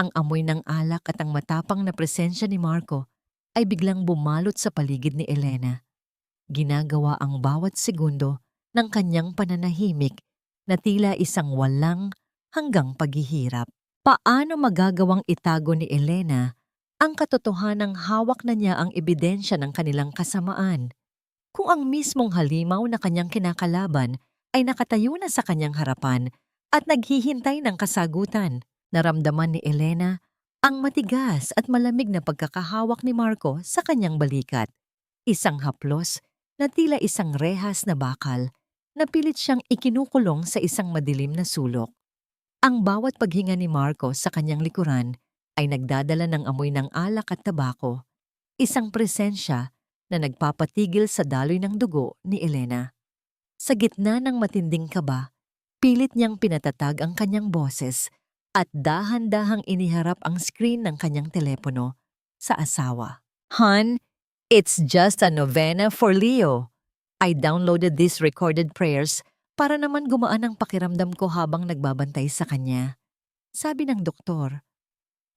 Ang amoy ng alak at ang matapang na presensya ni Marco ay biglang bumalot sa paligid ni Elena. Ginagawa ang bawat segundo ng kanyang pananahimik na tila isang walang hanggang paghihirap. Paano magagawang itago ni Elena ang katotohanang hawak na niya ang ebidensya ng kanilang kasamaan? Kung ang mismong halimaw na kanyang kinakalaban ay nakatayo na sa kanyang harapan at naghihintay ng kasagutan, naramdaman ni Elena ang matigas at malamig na pagkakahawak ni Marco sa kanyang balikat. Isang haplos na tila isang rehas na bakal na pilit siyang ikinukulong sa isang madilim na sulok. Ang bawat paghinga ni Marco sa kanyang likuran ay nagdadala ng amoy ng alak at tabako, isang presensya na nagpapatigil sa daloy ng dugo ni Elena. Sa gitna ng matinding kaba, pilit niyang pinatatag ang kanyang boses at dahan-dahang iniharap ang screen ng kanyang telepono sa asawa. "Hon, it's just a novena for Leo. I downloaded these recorded prayers para naman gumaan ang pakiramdam ko habang nagbabantay sa kanya," sabi ng doktor.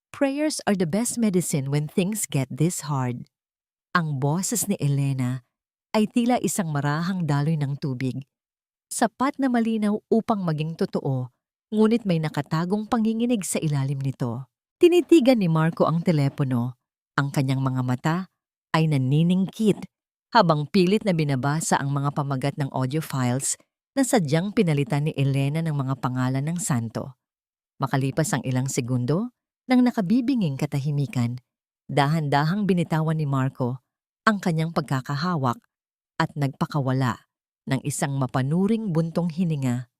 "Prayers are the best medicine when things get this hard." Ang boses ni Elena ay tila isang marahang daloy ng tubig. Sapat na malinaw upang maging totoo, ngunit may nakatagong panginginig sa ilalim nito. Tinitigan ni Marco ang telepono. Ang kanyang mga mata ay naniningkit habang pilit na binabasa ang mga pamagat ng audio files na sadyang pinalitan ni Elena ng mga pangalan ng santo. Makalipas ang ilang segundo, nang nakabibinging katahimikan, dahan-dahang binitawan ni Marco ang kanyang pagkakahawak at nagpakawala ng isang mapanuring buntong hininga.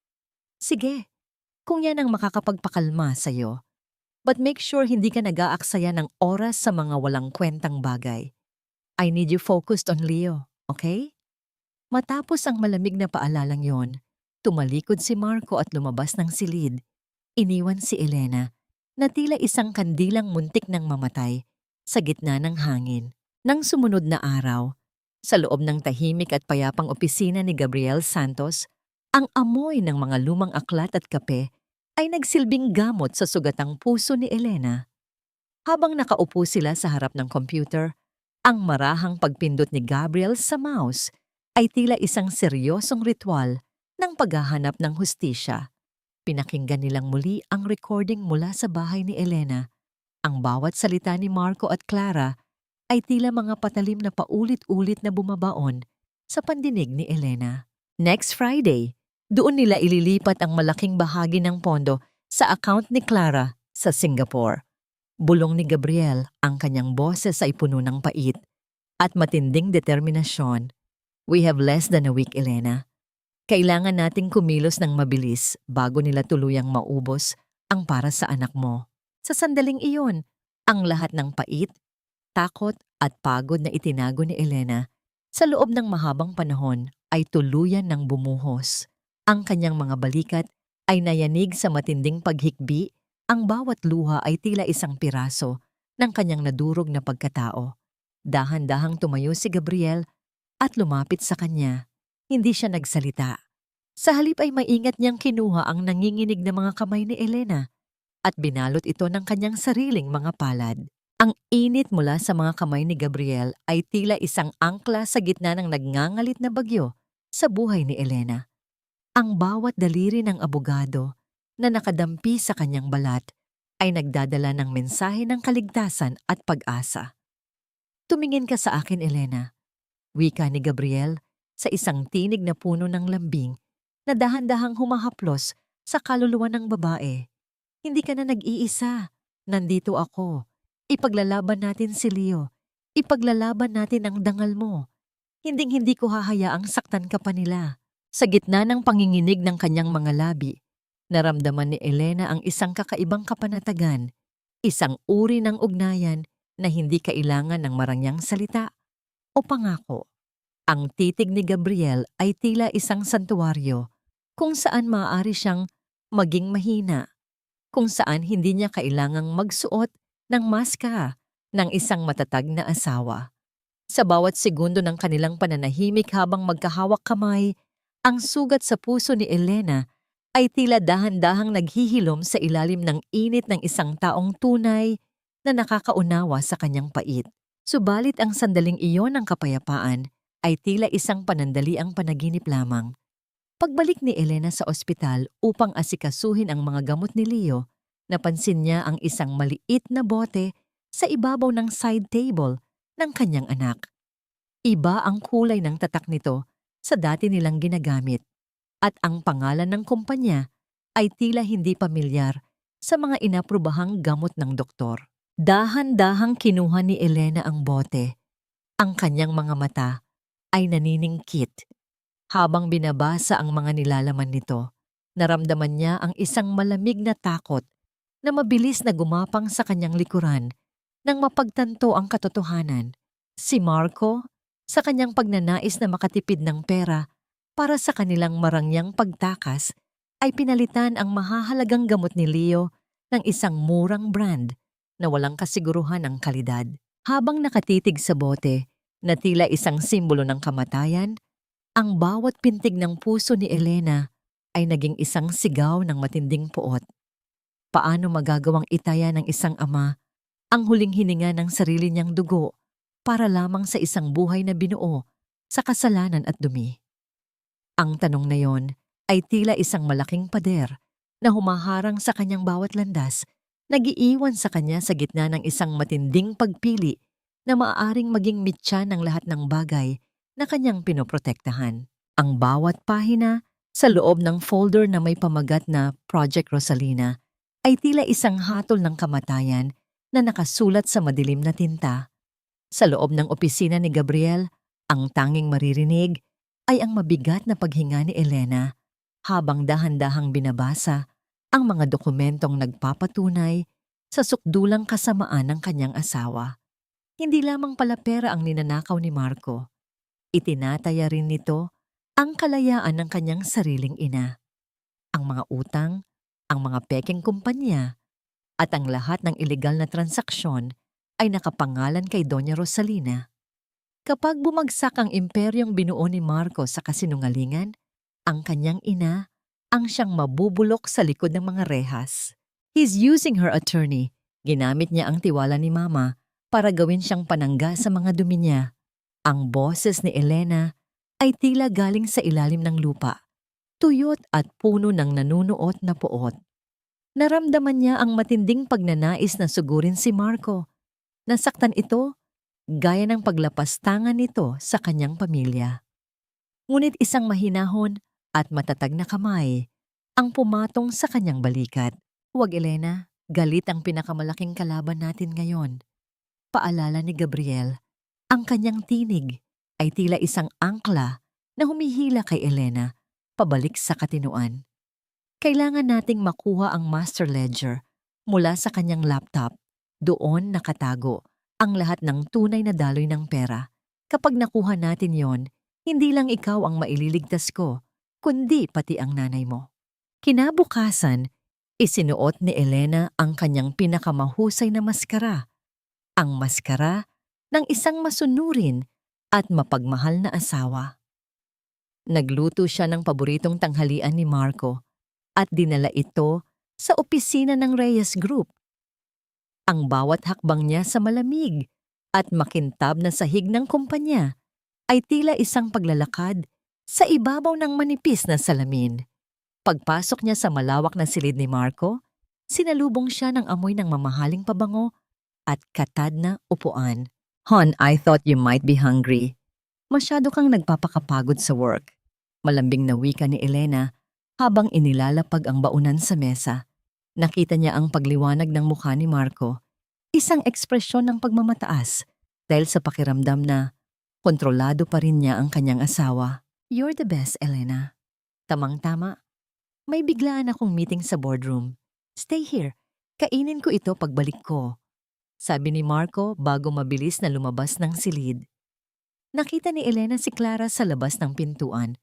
"Sige, kung yan ang makakapagpakalma sa'yo. But make sure hindi ka nag-aaksaya ng oras sa mga walang kwentang bagay. I need you focused on Leo, okay?" Matapos ang malamig na paalalang yon, tumalikod si Marco at lumabas ng silid. Iniwan si Elena na tila isang kandilang muntik ng mamatay sa gitna ng hangin. Nang sumunod na araw, sa loob ng tahimik at payapang opisina ni Gabriel Santos, ang amoy ng mga lumang aklat at kape ay nagsilbing gamot sa sugatang puso ni Elena. Habang nakaupo sila sa harap ng computer, ang marahang pagpindot ni Gabriel sa mouse ay tila isang seryosong ritual ng paghahanap ng hustisya. Pinakinggan nilang muli ang recording mula sa bahay ni Elena. Ang bawat salita ni Marco at Clara ay tila mga patalim na paulit-ulit na bumabaon sa pandinig ni Elena. Next Friday, doon nila ililipat ang malaking bahagi ng pondo sa account ni Clara sa Singapore. Bulong ni Gabriel, ang kanyang boses ay puno ng pait at matinding determinasyon. "We have less than a week, Elena. Kailangan nating kumilos ng mabilis bago nila tuluyang maubos ang para sa anak mo." Sa sandaling iyon, ang lahat ng pait, takot at pagod na itinago ni Elena sa loob ng mahabang panahon ay tuluyan ng bumuhos. Ang kanyang mga balikat ay nayanig sa matinding paghikbi, ang bawat luha ay tila isang piraso ng kanyang nadurog na pagkatao. Dahan-dahang tumayo si Gabriel at lumapit sa kanya. Hindi siya nagsalita. Sa halip ay maingat niyang kinuha ang nanginginig na mga kamay ni Elena at binalot ito ng kanyang sariling mga palad. Ang init mula sa mga kamay ni Gabriel ay tila isang angkla sa gitna ng nagngangalit na bagyo sa buhay ni Elena. Ang bawat daliri ng abogado na nakadampi sa kanyang balat ay nagdadala ng mensahe ng kaligtasan at pag-asa. "Tumingin ka sa akin, Elena," wika ni Gabriel sa isang tinig na puno ng lambing na dahan-dahang humahaplos sa kaluluwa ng babae. "Hindi ka na nag-iisa. Nandito ako. Ipaglalaban natin si Leo. Ipaglalaban natin ang dangal mo. Hinding-hindi ko hahayaang saktan ka pa nila." Sa gitna ng panginginig ng kanyang mga labi, naramdaman ni Elena ang isang kakaibang kapanatagan, isang uri ng ugnayan na hindi kailangan ng marangyang salita o pangako. Ang titig ni Gabriel ay tila isang santuwaryo kung saan maaari siyang maging mahina, kung saan hindi niya kailangang magsuot ng maskara ng isang matatag na asawa. Sa bawat segundo ng kanilang pananahimik habang magkahawak kamay, ang sugat sa puso ni Elena ay tila dahan-dahang naghihilom sa ilalim ng init ng isang taong tunay na nakakaunawa sa kanyang pait. Subalit ang sandaling iyon ng kapayapaan ay tila isang panandaliang panaginip lamang. Pagbalik ni Elena sa ospital upang asikasuhin ang mga gamot ni Leo, napansin niya ang isang maliit na bote sa ibabaw ng side table ng kanyang anak. Iba ang kulay ng tatak nito sa dati nilang ginagamit at ang pangalan ng kumpanya ay tila hindi pamilyar sa mga inaprubahang gamot ng doktor. Dahan-dahang kinuha ni Elena ang bote. Ang kanyang mga mata ay naniningkit. Habang binabasa ang mga nilalaman nito, naramdaman niya ang isang malamig na takot na mabilis na gumapang sa kanyang likuran nang mapagtanto ang katotohanan. Si Marco, sa kanyang pagnanais na makatipid ng pera para sa kanilang marangyang pagtakas, ay pinalitan ang mahahalagang gamot ni Leo ng isang murang brand na walang kasiguruhan ng kalidad. Habang nakatitig sa bote na tila isang simbolo ng kamatayan, ang bawat pintig ng puso ni Elena ay naging isang sigaw ng matinding puot. Paano magagawang itaya ng isang ama ang huling hininga ng sarili niyang dugo para lamang sa isang buhay na binuo sa kasalanan at dumi? Ang tanong na yon ay tila isang malaking pader na humaharang sa kanyang bawat landas, nag-iiwan sa kanya sa gitna ng isang matinding pagpili na maaaring maging mitya ng lahat ng bagay na kanyang pinoprotektahan. Ang bawat pahina sa loob ng folder na may pamagat na Project Rosalina ay tila isang hatol ng kamatayan na nakasulat sa madilim na tinta. Sa loob ng opisina ni Gabriel, ang tanging maririnig ay ang mabigat na paghinga ni Elena habang dahan-dahang binabasa ang mga dokumentong nagpapatunay sa sukdulang kasamaan ng kanyang asawa. Hindi lamang pala pera ang ninanakaw ni Marco. Itinataya rin nito ang kalayaan ng kanyang sariling ina. Ang mga utang, ang mga pekeng kumpanya, at ang lahat ng ilegal na transaksyon ay nakapangalan kay Doña Rosalina. Kapag bumagsak ang imperyong binuo ni Marco sa kasinungalingan, ang kanyang ina ang siyang mabubulok sa likod ng mga rehas. He's using her attorney. Ginamit niya ang tiwala ni Mama para gawin siyang panangga sa mga dumi niya. Ang boses ni Elena ay tila galing sa ilalim ng lupa, tuyot at puno ng nanunuot na puot. Naramdaman niya ang matinding pagnanais na sugurin si Marco. Nasaktan ito, gaya ng paglapastangan nito sa kanyang pamilya. Ngunit isang mahinahon at matatag na kamay ang pumatong sa kanyang balikat. "Huwag, Elena, galit ang pinakamalaking kalaban natin ngayon," paalala ni Gabriel. Ang kanyang tinig ay tila isang angkla na humihila kay Elena pabalik sa katinuan. Kailangan nating makuha ang master ledger mula sa kanyang laptop. Doon nakatago ang lahat ng tunay na daloy ng pera. Kapag nakuha natin yon, hindi lang ikaw ang maililigtas ko, kundi pati ang nanay mo. Kinabukasan, isinuot ni Elena ang kanyang pinakamahusay na maskara ang maskara ng isang masunurin at mapagmahal na asawa. Nagluto siya ng paboritong tanghalian ni Marco at dinala ito sa opisina ng Reyes Group. Ang bawat hakbang niya sa malamig at makintab na sahig ng kumpanya ay tila isang paglalakad sa ibabaw ng manipis na salamin. Pagpasok niya sa malawak na silid ni Marco, sinalubong siya ng amoy ng mamahaling pabango at katad na upuan. "Hon, I thought you might be hungry. Masyado kang nagpapakapagod sa work." Malambing na wika ni Elena habang inilalapag ang baunan sa mesa. Nakita niya ang pagliwanag ng mukha ni Marco, isang ekspresyon ng pagmamataas dahil sa pakiramdam na kontrolado pa rin niya ang kanyang asawa. "You're the best, Elena." "Tamang-tama. May biglaan akong meeting sa boardroom. Stay here. Kainin ko ito pagbalik ko," sabi ni Marco bago mabilis na lumabas ng silid. Nakita ni Elena si Clara sa labas ng pintuan,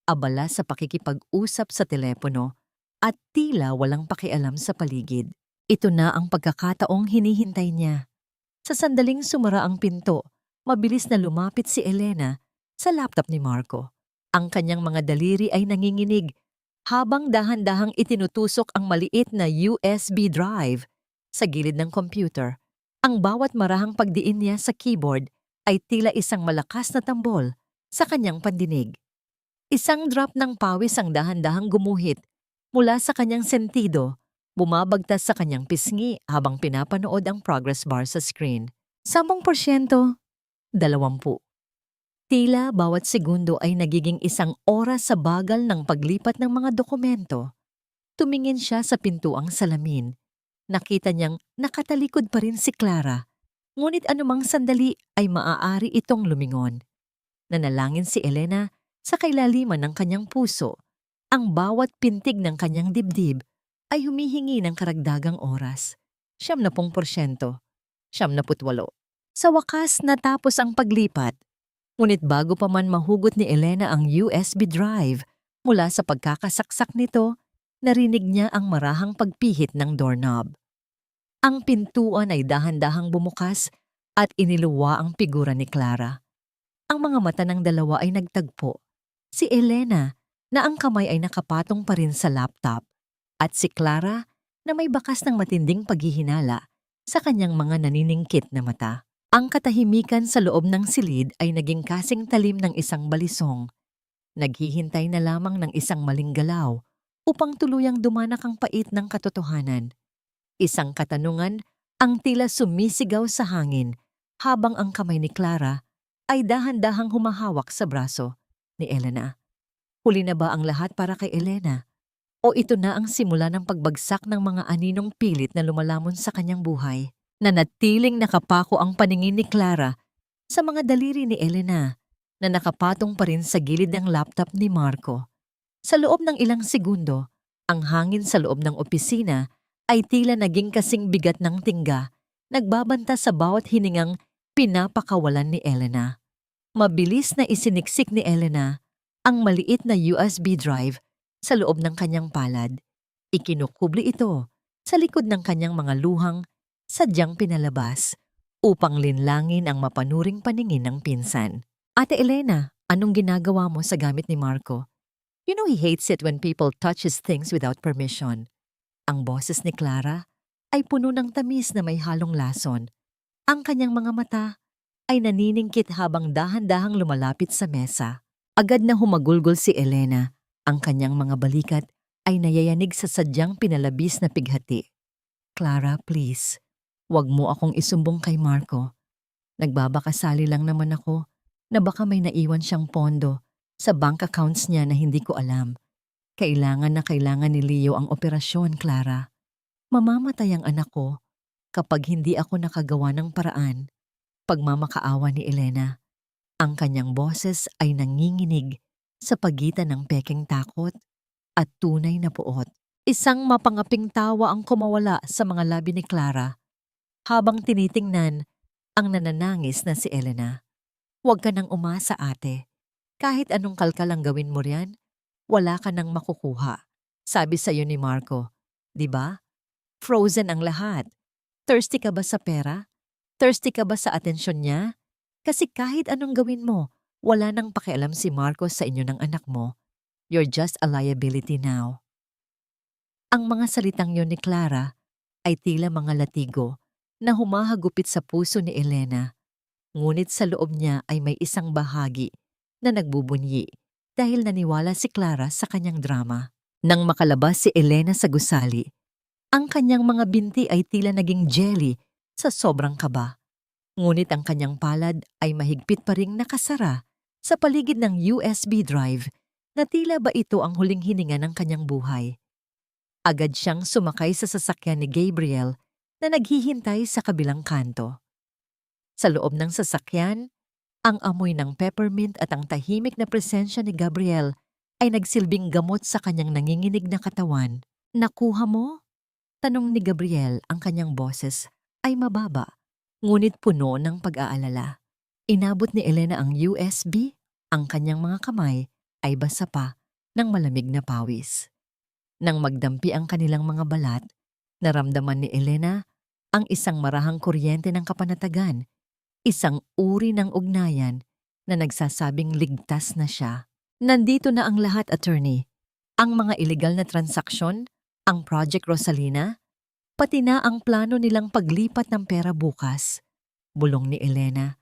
abala sa pakikipag-usap sa telepono at tila walang pakialam sa paligid. Ito na ang pagkakataong hinihintay niya. Sa sandaling sumara ang pinto, mabilis na lumapit si Elena sa laptop ni Marco. Ang kanyang mga daliri ay nanginginig habang dahan-dahang itinutusok ang maliit na USB drive sa gilid ng computer. Ang bawat marahang pagdiin niya sa keyboard ay tila isang malakas na tambol sa kanyang pandinig. Isang drop ng pawis ang dahan-dahang gumuhit mula sa kanyang sentido, bumabagtas sa kanyang pisngi habang pinapanood ang progress bar sa screen. 10%, 20. Tila bawat segundo ay nagiging isang oras sa bagal ng paglipat ng mga dokumento. Tumingin siya sa pintuang salamin. Nakita niyang nakatalikod pa rin si Clara, ngunit anumang sandali ay maaari itong lumingon. Nanalangin si Elena sa kailaliman ng kanyang puso. Ang bawat pintig ng kanyang dibdib ay humihingi ng karagdagang oras. 70%, 78. Sa wakas natapos ang paglipat. Ngunit bago pa man mahugot ni Elena ang USB drive, mula sa pagkakasaksak nito, narinig niya ang marahang pagpihit ng doorknob. Ang pintuan ay dahan-dahang bumukas at iniluwa ang figura ni Clara. Ang mga mata ng dalawa ay nagtagpo. Si Elena, na ang kamay ay nakapatong pa rin sa laptop, at si Clara, na may bakas ng matinding paghihinala sa kanyang mga naniningkit na mata. Ang katahimikan sa loob ng silid ay naging kasing talim ng isang balisong. Naghihintay na lamang ng isang maling galaw upang tuluyang dumanak ang pait ng katotohanan. Isang katanungan ang tila sumisigaw sa hangin habang ang kamay ni Clara ay dahan-dahang humahawak sa braso ni Elena. Huli na ba ang lahat para kay Elena? O ito na ang simula ng pagbagsak ng mga aninong pilit na lumalamon sa kanyang buhay? Nanatiling nakapako ang paningin ni Clara sa mga daliri ni Elena na nakapatong pa rin sa gilid ng laptop ni Marco. Sa loob ng ilang segundo, ang hangin sa loob ng opisina ay tila naging kasing bigat ng tingga, nagbabanta sa bawat hiningang pinapakawalan ni Elena. Mabilis na isiniksik ni Elena ang maliit na USB drive sa loob ng kanyang palad. Ikinukubli ito sa likod ng kanyang mga luhang sadyang pinalabas upang linlangin ang mapanuring paningin ng pinsan. "Ate Elena, anong ginagawa mo sa gamit ni Marco? You know he hates it when people touch his things without permission." Ang boses ni Clara ay puno ng tamis na may halong lason. Ang kanyang mga mata ay naniningkit habang dahan-dahang lumalapit sa mesa. Agad na humagulgol si Elena. Ang kanyang mga balikat ay nayayanig sa sadyang pinalabis na pighati. "Clara, please. Huwag mo akong isumbong kay Marco. Nagbabakasali lang naman ako na baka may naiwan siyang pondo sa bank accounts niya na hindi ko alam. Kailangan ni Leo ang operasyon, Clara. Mamamatay ang anak ko kapag hindi ako nakagawa ng paraan." Pagmamakaawa ni Elena. Ang kanyang boses ay nanginginig sa pagitan ng pekeng takot at tunay na puot. Isang mapangaping tawa ang kumawala sa mga labi ni Clara habang tinitingnan ang nananangis na si Elena. "Huwag ka nang umasa, ate. Kahit anong kalkal ang gawin mo riyan, wala ka nang makukuha. Sabi sa'yo ni Marco, di ba? Frozen ang lahat. Thirsty ka ba sa pera? Thirsty ka ba sa atensyon niya? Kasi kahit anong gawin mo, wala nang pakialam si Marcos sa inyo ng anak mo. You're just a liability now. Ang mga salitang yon ni Clara ay tila mga latigo na humahagupit sa puso ni Elena. Ngunit sa loob niya ay may isang bahagi na nagbubunyi dahil naniwala si Clara sa kanyang drama. Nang makalabas si Elena sa gusali, ang kanyang mga binti ay tila naging jelly sa sobrang kaba. Ngunit ang kanyang palad ay mahigpit pa ring nakasara sa paligid ng USB drive na tila ba ito ang huling hininga ng kanyang buhay. Agad siyang sumakay sa sasakyan ni Gabriel na naghihintay sa kabilang kanto. Sa loob ng sasakyan, ang amoy ng peppermint at ang tahimik na presensya ni Gabriel ay nagsilbing gamot sa kanyang nanginginig na katawan. Nakuha mo? Tanong ni Gabriel. Ang kanyang boses ay mababa, ngunit puno ng pag-aalala. Inabot ni Elena ang USB, ang kanyang mga kamay ay basa pa ng malamig na pawis. Nang magdampi ang kanilang mga balat, naramdaman ni Elena ang isang marahang kuryente ng kapanatagan, isang uri ng ugnayan na nagsasabing ligtas na siya. Nandito na ang lahat, attorney. Ang mga illegal na transaksyon, ang Project Rosalina, pati na ang plano nilang paglipat ng pera bukas. Bulong ni Elena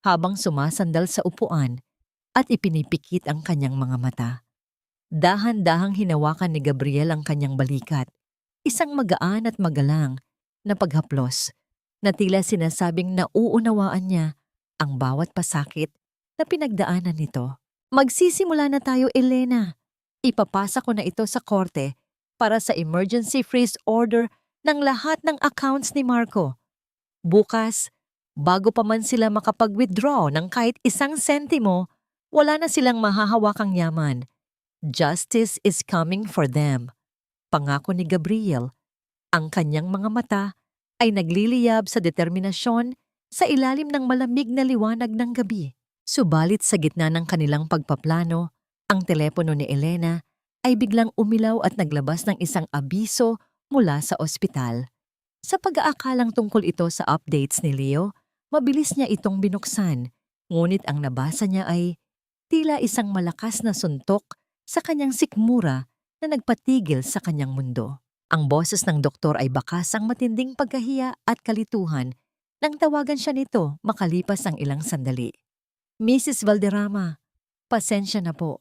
habang sumasandal sa upuan at ipinipikit ang kanyang mga mata. Dahan-dahang hinawakan ni Gabriel ang kanyang balikat, isang magaan at magalang na paghaplos na tila sinasabing nauunawaan niya ang bawat pasakit na pinagdaanan nito. Magsisimula na tayo, Elena. Ipapasa ko na ito sa korte para sa emergency freeze order ng lahat ng accounts ni Marco. Bukas, bago pa man sila makapag-withdraw ng kahit 1 sentimo, wala na silang mahahawakang yaman. Justice is coming for them. Pangako ni Gabriel. Ang kanyang mga mata ay nagliliyab sa determinasyon sa ilalim ng malamig na liwanag ng gabi. Subalit sa gitna ng kanilang pagpaplano, ang telepono ni Elena ay biglang umilaw at naglabas ng isang abiso mula sa ospital. Sa pag-aakalang tungkol ito sa updates ni Leo, mabilis niya itong binuksan. Ngunit ang nabasa niya ay tila isang malakas na suntok sa kanyang sikmura na nagpatigil sa kanyang mundo. Ang boses ng doktor ay bakas ang matinding pagkahiya at kalituhan nang tawagan siya nito makalipas ang ilang sandali. Mrs. Valderrama, pasensya na po.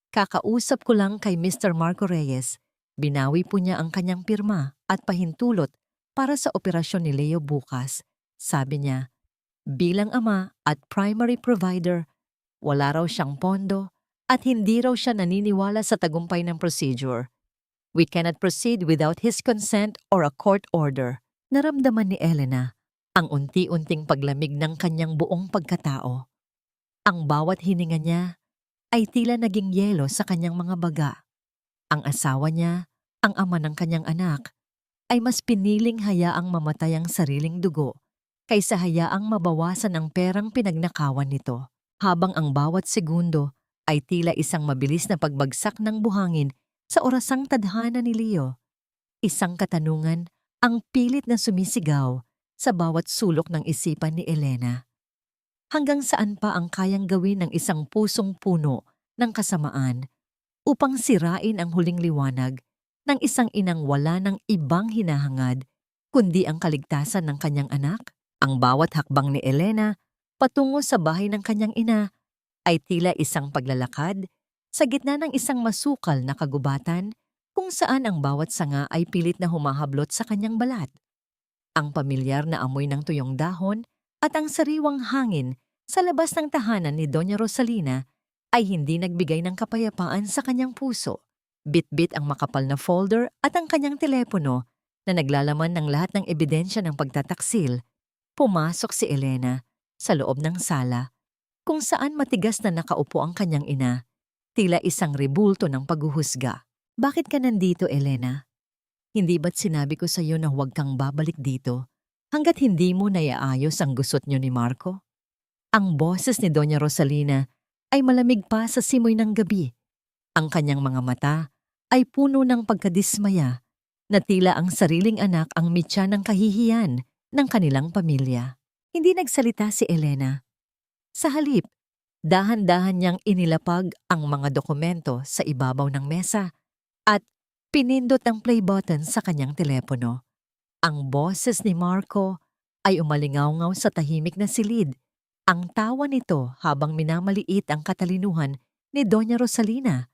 Kakausap ko lang kay Mr. Marco Reyes. Binawi po niya ang kanyang pirma at pahintulot para sa operasyon ni Leo bukas. Sabi niya, bilang ama at primary provider, wala raw siyang pondo at hindi raw siya naniniwala sa tagumpay ng procedure. We cannot proceed without his consent or a court order. Naramdaman ni Elena ang unti-unting paglamig ng kanyang buong pagkatao. Ang bawat hininga niya ay tila naging yelo sa kanyang mga baga. Ang asawa niya, ang ama ng kanyang anak, ay mas piniling hayaang mamatay ang sariling dugo kaysa hayaang mabawasan ang perang pinagnakawan nito. Habang ang bawat segundo ay tila isang mabilis na pagbagsak ng buhangin sa orasang tadhana ni Leo. Isang katanungan ang pilit na sumisigaw sa bawat sulok ng isipan ni Elena. Hanggang saan pa ang kayang gawin ng isang pusong puno ng kasamaan upang sirain ang huling liwanag ng isang inang wala ng ibang hinahangad kundi ang kaligtasan ng kanyang anak? Ang bawat hakbang ni Elena patungo sa bahay ng kanyang ina ay tila isang paglalakad sa gitna ng isang masukal na kagubatan kung saan ang bawat sanga ay pilit na humahablot sa kanyang balat. Ang pamilyar na amoy ng tuyong dahon at ang sariwang hangin sa labas ng tahanan ni Doña Rosalina ay hindi nagbigay ng kapayapaan sa kanyang puso. Bit-bit ang makapal na folder at ang kanyang telepono na naglalaman ng lahat ng ebidensya ng pagtataksil. Pumasok si Elena sa loob ng sala kung saan matigas na nakaupo ang kanyang ina, tila isang rebulto ng paghuhusga. Bakit ka nandito, Elena? Hindi ba't sinabi ko sa iyo na huwag kang babalik dito hanggat hindi mo naiaayos ang gusot niyo ni Marco? Ang boses ni Doña Rosalina ay malamig pa sa simoy ng gabi. Ang kanyang mga mata ay puno ng pagkadismaya na tila ang sariling anak ang mitya ng kahihiyan ng kanilang pamilya. Hindi nagsalita si Elena. Sa halip, dahan-dahan niyang inilapag ang mga dokumento sa ibabaw ng mesa at pinindot ang play button sa kanyang telepono. Ang boses ni Marco ay umalingaw-ngaw sa tahimik na silid. Ang tawa nito habang minamaliit ang katalinuhan ni Doña Rosalina.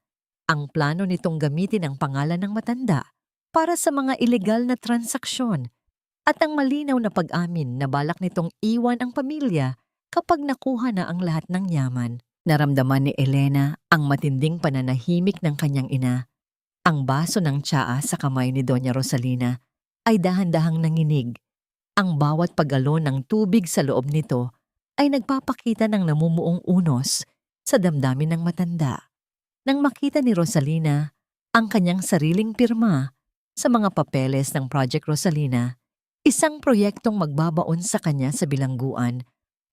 Ang plano nitong gamitin ang pangalan ng matanda para sa mga ilegal na transaksyon at ang malinaw na pag-amin na balak nitong iwan ang pamilya kapag nakuha na ang lahat ng yaman. Naramdaman ni Elena ang matinding pananahimik ng kanyang ina. Ang baso ng tsaa sa kamay ni Doña Rosalina ay dahan-dahang nanginig. Ang bawat paggalon ng tubig sa loob nito ay nagpapakita ng namumuong unos sa damdamin ng matanda. Nang makita ni Rosalina ang kanyang sariling pirma sa mga papeles ng Project Rosalina, isang proyektong magbabaon sa kanya sa bilangguan,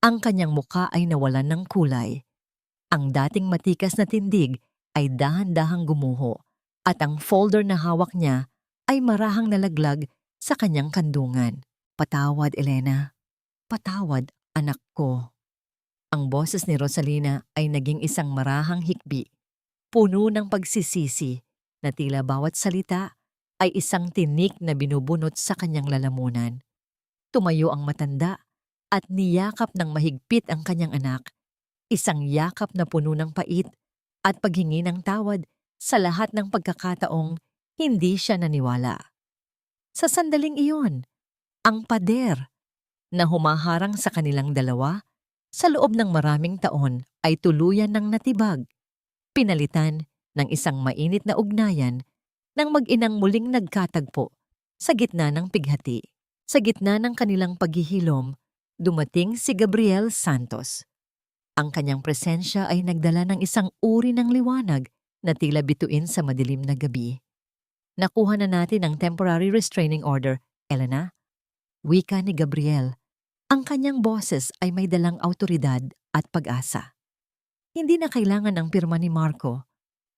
ang kanyang muka ay nawalan ng kulay. Ang dating matikas na tindig ay dahan-dahang gumuho at ang folder na hawak niya ay marahang nalaglag sa kanyang kandungan. Patawad, Elena. Patawad, anak ko. Ang boses ni Rosalina ay naging isang marahang hikbi, puno ng pagsisisi na tila bawat salita ay isang tinik na binubunot sa kanyang lalamunan. Tumayo ang matanda at niyakap ng mahigpit ang kanyang anak, isang yakap na puno ng pait at paghingi ng tawad sa lahat ng pagkakataong hindi siya naniwala. Sa sandaling iyon, ang pader na humaharang sa kanilang dalawa sa loob ng maraming taon ay tuluyan ng natibag, pinalitan ng isang mainit na ugnayan ng mag-inang muling nagkatagpo sa gitna ng pighati. Sa gitna ng kanilang paghihilom, dumating si Gabriel Santos. Ang kanyang presensya ay nagdala ng isang uri ng liwanag na tila bituin sa madilim na gabi. Nakuha na natin ang temporary restraining order, Elena. Wika ni Gabriel. Ang kanyang boses ay may dalang awtoridad at pag-asa. Hindi na kailangan ang pirma ni Marco.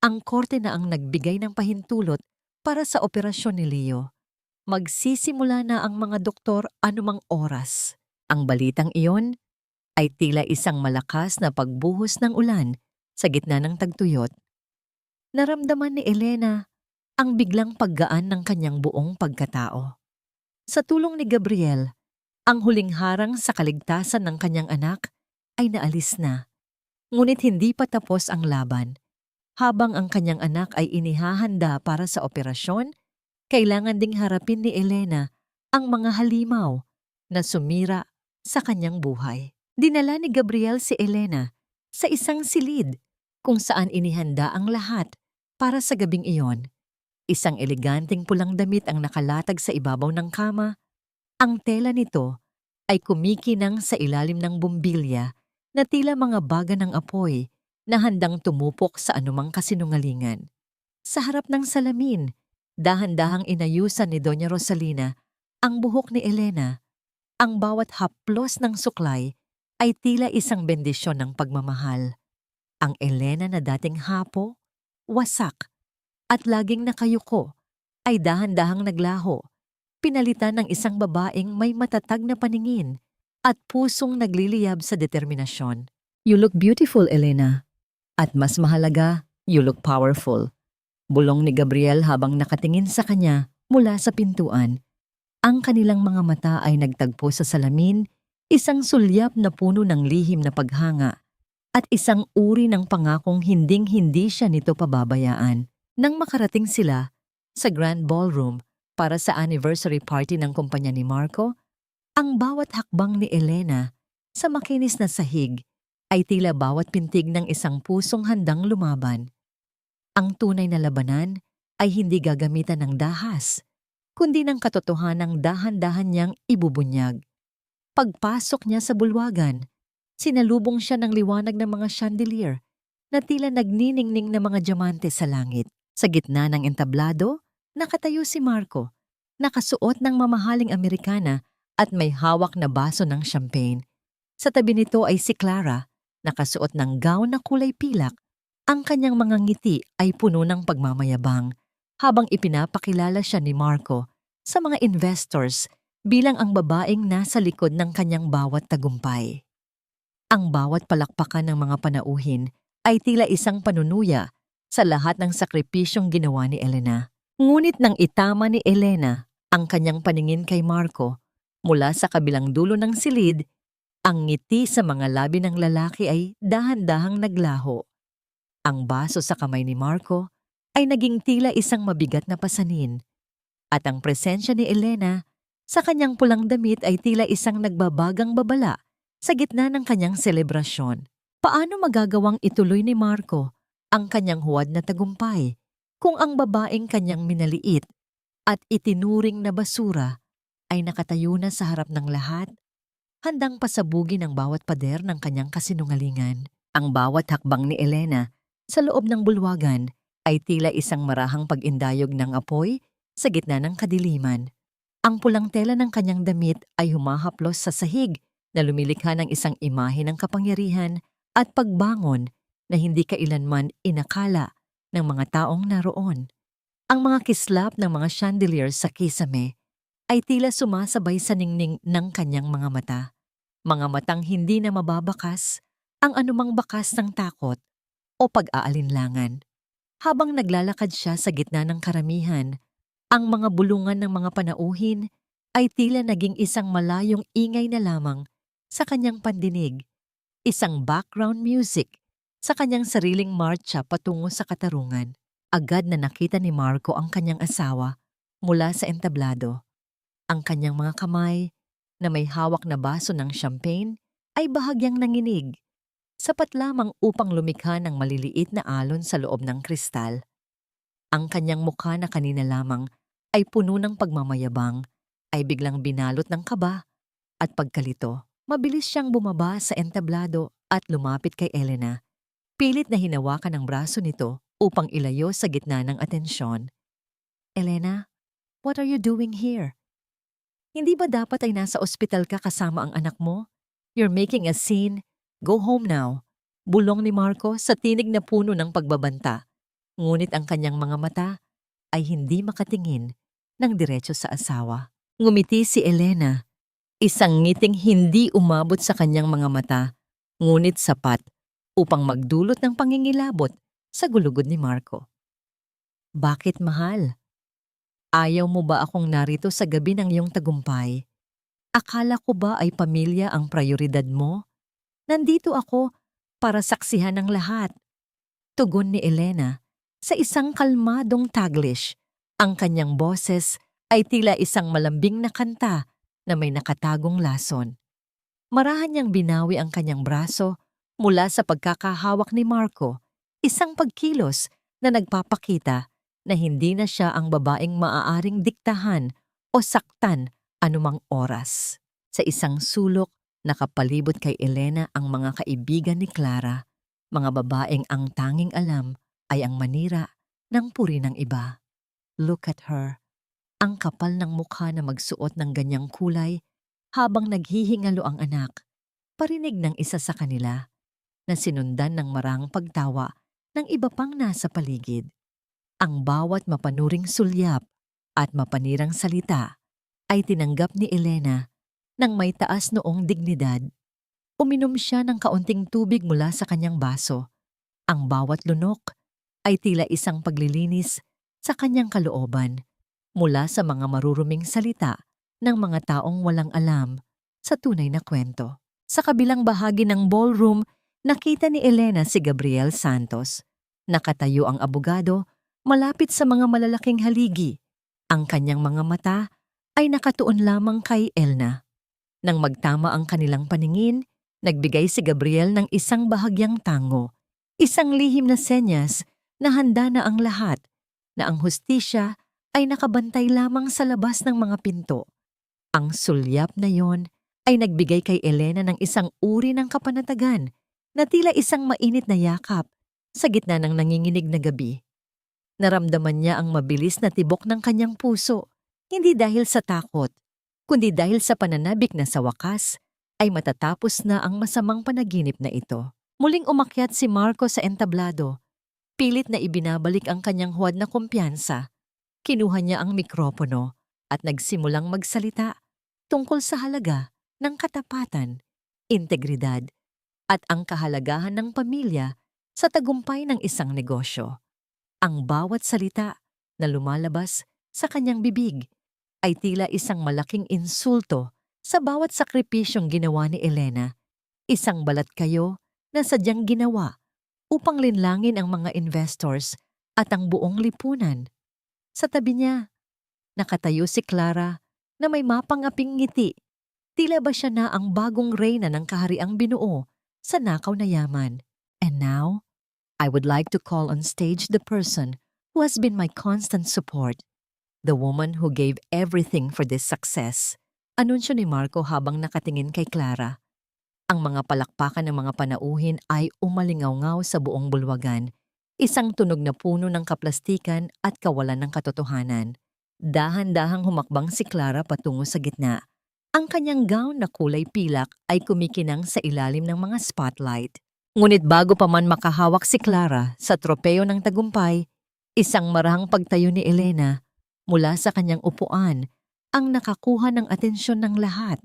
Ang korte na ang nagbigay ng pahintulot para sa operasyon ni Leo. Magsisimula na ang mga doktor anumang oras. Ang balitang iyon ay tila isang malakas na pagbuhos ng ulan sa gitna ng tagtuyot. Naramdaman ni Elena ang biglang paggaan ng kanyang buong pagkatao. Sa tulong ni Gabriel, ang huling harang sa kaligtasan ng kanyang anak ay naalis na. Ngunit hindi pa tapos ang laban. Habang ang kanyang anak ay inihahanda para sa operasyon, kailangan ding harapin ni Elena ang mga halimaw na sumira sa kanyang buhay. Dinala ni Gabriel si Elena sa isang silid kung saan inihanda ang lahat para sa gabing iyon. Isang eleganteng pulang damit ang nakalatag sa ibabaw ng kama. Ang tela nito ay kumikinang sa ilalim ng bumbilya na tila mga baga ng apoy na handang tumupok sa anumang kasinungalingan. Sa harap ng salamin, dahan-dahang inayusan ni Doña Rosalina ang buhok ni Elena. Ang bawat haplos ng suklay ay tila isang bendisyon ng pagmamahal. Ang Elena na dating hapo, wasak, at laging nakayuko ay dahan-dahang naglaho, pinalitan ng isang babaeng may matatag na paningin at pusong nagliliyab sa determinasyon. You look beautiful, Elena. At mas mahalaga, you look powerful. Bulong ni Gabriel habang nakatingin sa kanya mula sa pintuan. Ang kanilang mga mata ay nagtagpo sa salamin, isang sulyap na puno ng lihim na paghanga at isang uri ng pangakong hinding-hindi siya nito pababayaan. Nang makarating sila sa Grand Ballroom para sa anniversary party ng kumpanya ni Marco, ang bawat hakbang ni Elena sa makinis na sahig ay tila bawat pintig ng isang pusong handang lumaban. Ang tunay na labanan ay hindi gagamitan ng dahas, kundi ng katotohanang dahan-dahan niyang ibubunyag. Pagpasok niya sa bulwagan, sinalubong siya ng liwanag ng mga chandelier na tila nagniningning na mga diamante sa langit. Sa gitna ng entablado, nakatayo si Marco, nakasuot ng mamahaling Amerikana at may hawak na baso ng champagne. Sa tabi nito ay si Clara, nakasuot ng gown na kulay pilak. Ang kanyang mga ngiti ay puno ng pagmamayabang habang ipinapakilala siya ni Marco sa mga investors bilang ang babaeng nasa likod ng kanyang bawat tagumpay. Ang bawat palakpakan ng mga panauhin ay tila isang panunuya sa lahat ng sakripisyong ginawa ni Elena. Ngunit nang itama ni Elena ang kanyang paningin kay Marco mula sa kabilang dulo ng silid, ang ngiti sa mga labi ng lalaki ay dahan-dahang naglaho. Ang baso sa kamay ni Marco ay naging tila isang mabigat na pasanin, at ang presensya ni Elena sa kanyang pulang damit ay tila isang nagbabagang babala sa gitna ng kanyang selebrasyon. Paano magagawang ituloy ni Marco ang kanyang huwad na tagumpay kung ang babaeng kanyang minaliit at itinuring na basura ay nakatayo na sa harap ng lahat, handang pasabugin ang bawat pader ng kanyang kasinungalingan? Ang bawat hakbang ni Elena sa loob ng bulwagan ay tila isang marahang pag-indayog ng apoy sa gitna ng kadiliman. Ang pulang tela ng kanyang damit ay humahaplos sa sahig na lumilikha ng isang imahe ng kapangyarihan at pagbangon na hindi kailanman inakala ng mga taong naroon. Ang mga kislap ng mga chandeliers sa kisame ay tila sumasabay sa ningning ng kanyang mga mata. Mga matang hindi na mababakas ang anumang bakas ng takot o pag-aalinlangan. Habang naglalakad siya sa gitna ng karamihan, ang mga bulungan ng mga panauhin ay tila naging isang malayong ingay na lamang sa kanyang pandinig, isang background music sa kanyang sariling marcha patungo sa katarungan. Agad na nakita ni Marco ang kanyang asawa mula sa entablado. Ang kanyang mga kamay na may hawak na baso ng champagne ay bahagyang nanginig, sapat lamang upang lumikha ng maliliit na alon sa loob ng kristal. Ang kanyang mukha na kanina lamang ay puno ng pagmamayabang ay biglang binalot ng kaba at pagkalito. Mabilis siyang bumaba sa entablado at lumapit kay Elena. Pilit na hinawakan ang braso nito upang ilayo sa gitna ng atensyon. Elena, what are you doing here? Hindi ba dapat ay nasa ospital ka kasama ang anak mo? You're making a scene. Go home now. Bulong ni Marco sa tinig na puno ng pagbabanta. Ngunit ang kanyang mga mata ay hindi makatingin ng diretso sa asawa. Ngumiti si Elena, isang ngiting hindi umabot sa kanyang mga mata, ngunit sapat upang magdulot ng pangingilabot sa gulugod ni Marco. Bakit, mahal? Ayaw mo ba akong narito sa gabi ng iyong tagumpay? Akala ko ba ay pamilya ang prioridad mo? Nandito ako para saksihan ng lahat. Tugon ni Elena sa isang kalmadong Taglish. Ang kanyang boses ay tila isang malambing na kanta na may nakatagong lason. Marahan niyang binawi ang kanyang braso mula sa pagkakahawak ni Marco, isang pagkilos na nagpapakita na hindi na siya ang babaeng maaaring diktahan o saktan anumang oras. Sa isang sulok, nakapalibot kay Elena ang mga kaibigan ni Clara, mga babaeng ang tanging alam ay ang manira ng puri ng iba. Look at her. Ang kapal ng mukha na magsuot ng ganyang kulay habang naghihingalo ang anak. Parinig ng isa sa kanila na sinundan ng marang pagtawa ng iba pang nasa paligid. Ang bawat mapanuring sulyap at mapanirang salita ay tinanggap ni Elena nang may taas noong dignidad. Uminom siya ng kaunting tubig mula sa kanyang baso. Ang bawat lunok ay tila isang paglilinis sa kanyang kalooban mula sa mga maruruming salita ng mga taong walang alam sa tunay na kwento. Sa kabilang bahagi ng ballroom, nakita ni Elena si Gabriel Santos. Nakatayo ang abogado malapit sa mga malalaking haligi. Ang kanyang mga mata ay nakatuon lamang kay Elna. Nang magtama ang kanilang paningin, nagbigay si Gabriel ng isang bahagyang tango, isang lihim na senyas na handa na ang lahat, na ang hustisya ay nakabantay lamang sa labas ng mga pinto. Ang sulyap na yon ay nagbigay kay Elena ng isang uri ng kapanatagan na tila isang mainit na yakap sa gitna ng nanginginig na gabi. Naramdaman niya ang mabilis na tibok ng kanyang puso, hindi dahil sa takot, kundi dahil sa pananabik na sa wakas ay matatapos na ang masamang panaginip na ito. Muling umakyat si Marco sa entablado. Pilit na ibinabalik ang kanyang huwad na kumpiyansa. Kinuha niya ang mikropono at nagsimulang magsalita. tungkol sa halaga ng katapatan, integridad, at ang kahalagahan ng pamilya sa tagumpay ng isang negosyo. Ang bawat salita na lumalabas sa kanyang bibig ay tila isang malaking insulto sa bawat sakripisyong ginawa ni Elena, isang balat kayo na sadyang ginawa upang linlangin ang mga investors at ang buong lipunan. Sa tabi niya, nakatayo si Clara na may mapangaping ngiti. Tila ba siya na ang bagong reyna ng kahariang binuo sa nakaw na yaman. And now, I would like to call on stage the person who has been my constant support, the woman who gave everything for this success. Anunsyo ni Marco habang nakatingin kay Clara. Ang mga palakpakan ng mga panauhin ay umalingaw-ngaw sa buong bulwagan, isang tunog na puno ng kaplastikan at kawalan ng katotohanan. Dahan-dahang humakbang si Clara patungo sa gitna. Ang kanyang gown na kulay pilak ay kumikinang sa ilalim ng mga spotlight. Ngunit bago pa man makahawak si Clara sa tropeo ng tagumpay, isang marahang pagtayo ni Elena mula sa kanyang upuan ang nakakuha ng atensyon ng lahat.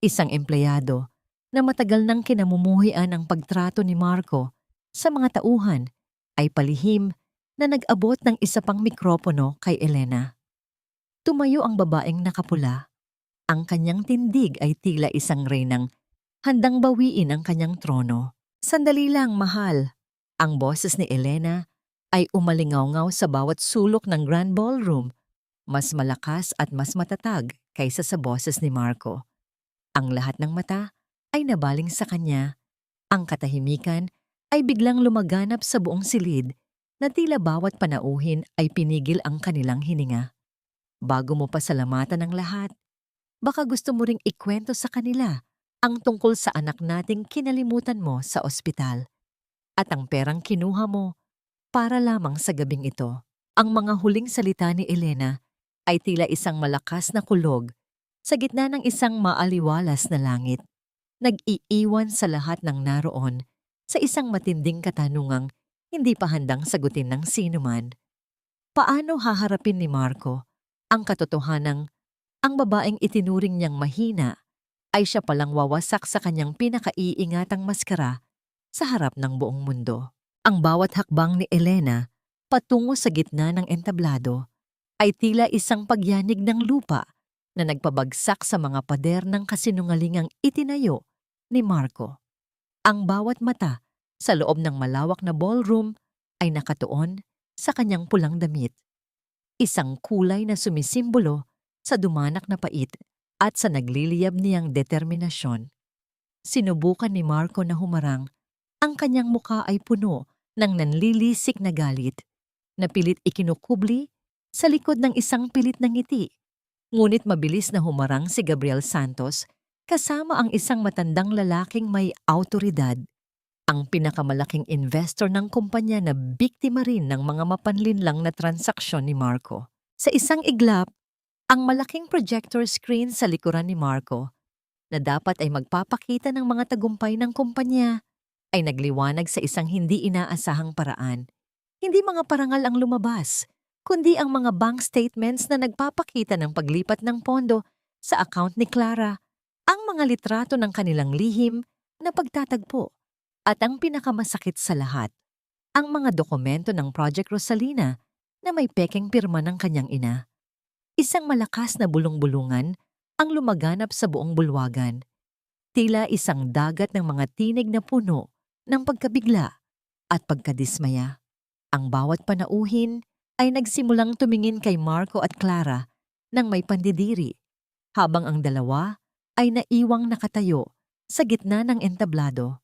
Isang empleyado na matagal nang kinamumuhian ang pagtrato ni Marco sa mga tauhan ay palihim na nag-abot ng isa pang mikropono kay Elena. Tumayo ang babaeng nakapula. Ang kanyang tindig ay tila isang reynang handang bawiin ang kanyang trono. Sandali lang, mahal. Ang boses ni Elena ay umalingaw-ngaw sa bawat sulok ng Grand Ballroom, mas malakas at mas matatag kaysa sa boses ni Marco. Ang lahat ng mata ay nabaling sa kanya. Ang katahimikan ay biglang lumaganap sa buong silid na tila bawat panauhin ay pinigil ang kanilang hininga. Bago mo pasalamatan ng lahat, baka gusto mo ring ikwento sa kanila ang tungkol sa anak nating kinalimutan mo sa ospital at ang perang kinuha mo para lamang sa gabing ito. Ang mga huling salita ni Elena ay tila isang malakas na kulog sa gitna ng isang maaliwalas na langit. Nag-iiwan sa lahat ng naroon sa isang matinding katanungang hindi pa handang sagutin ng sinuman. Paano haharapin ni Marco ang katotohanang ang babaeng itinuring niyang mahina ay siya palang wawasak sa kanyang pinakaiingatang maskara sa harap ng buong mundo? Ang bawat hakbang ni Elena patungo sa gitna ng entablado ay tila isang pagyanig ng lupa na nagpabagsak sa mga pader ng kasinungalingang itinayo ni Marco. Ang bawat mata sa loob ng malawak na ballroom ay nakatuon sa kanyang pulang damit. Isang kulay na sumisimbolo sa dumanak na pait at sa nagliliyab niyang determinasyon. Sinubukan ni Marco na humarang. Ang kanyang muka ay puno ng nanlilisik na galit, na pilit ikinukubli sa likod ng isang pilit na ngiti. Ngunit mabilis na humarang si Gabriel Santos kasama ang isang matandang lalaking may awtoridad, ang pinakamalaking investor ng kumpanya na biktima rin ng mga mapanlinlang na transaksyon ni Marco. Sa isang iglap, ang malaking projector screen sa likuran ni Marco, na dapat ay magpapakita ng mga tagumpay ng kumpanya, ay nagliwanag sa isang hindi inaasahang paraan. Hindi mga parangal ang lumabas, kundi ang mga bank statements na nagpapakita ng paglipat ng pondo sa account ni Clara, ang mga litrato ng kanilang lihim na pagtatagpo, at ang pinakamasakit sa lahat, ang mga dokumento ng Project Rosalina na may pekeng pirma ng kanyang ina. Isang malakas na bulong-bulungan ang lumaganap sa buong bulwagan. Tila isang dagat ng mga tinig na puno ng pagkabigla at pagkadismaya. Ang bawat panauhin ay nagsimulang tumingin kay Marco at Clara nang may pandidiri, habang ang dalawa ay naiwang nakatayo sa gitna ng entablado.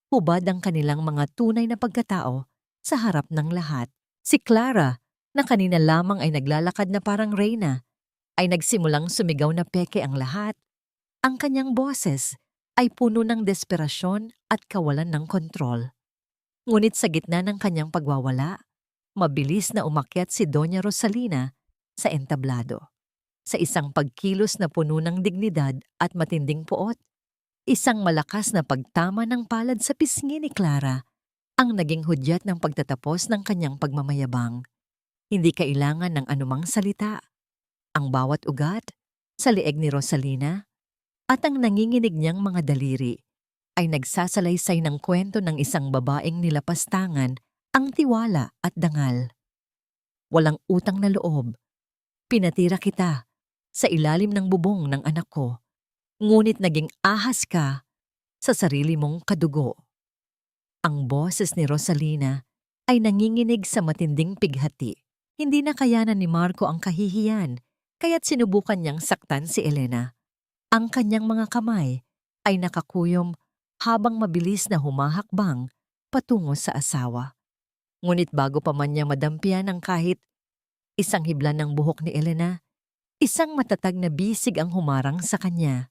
Hubad ang kanilang mga tunay na pagkatao sa harap ng lahat. Si Clara, na kanina lamang ay naglalakad na parang reyna, ay nagsimulang sumigaw na peke ang lahat. Ang kanyang boses ay puno ng desperasyon at kawalan ng kontrol. Ngunit sa gitna ng kanyang pagwawala, mabilis na umakyat si Doña Rosalina sa entablado. Sa isang pagkilos na puno ng dignidad at matinding puot, isang malakas na pagtama ng palad sa pisngi ni Clara ang naging hudyat ng pagtatapos ng kanyang pagmamayabang. Hindi kailangan ng anumang salita. Ang bawat ugat sa leeg ni Rosalina at ang nanginginig niyang mga daliri ay nagsasalaysay ng kwento ng isang babaeng nilapastangan ang tiwala at dangal. Walang utang na loob. Pinatira kita sa ilalim ng bubong ng anak ko, ngunit naging ahas ka sa sarili mong kadugo. Ang boses ni Rosalina ay nanginginig sa matinding pighati. Hindi na kayanan ni Marco ang kahihiyan, kaya't sinubukan niyang saktan si Elena. Ang kanyang mga kamay ay nakakuyom habang mabilis na humahakbang patungo sa asawa. Ngunit bago pa man niya madampian ang kahit isang hibla ng buhok ni Elena, isang matatag na bisig ang humarang sa kanya.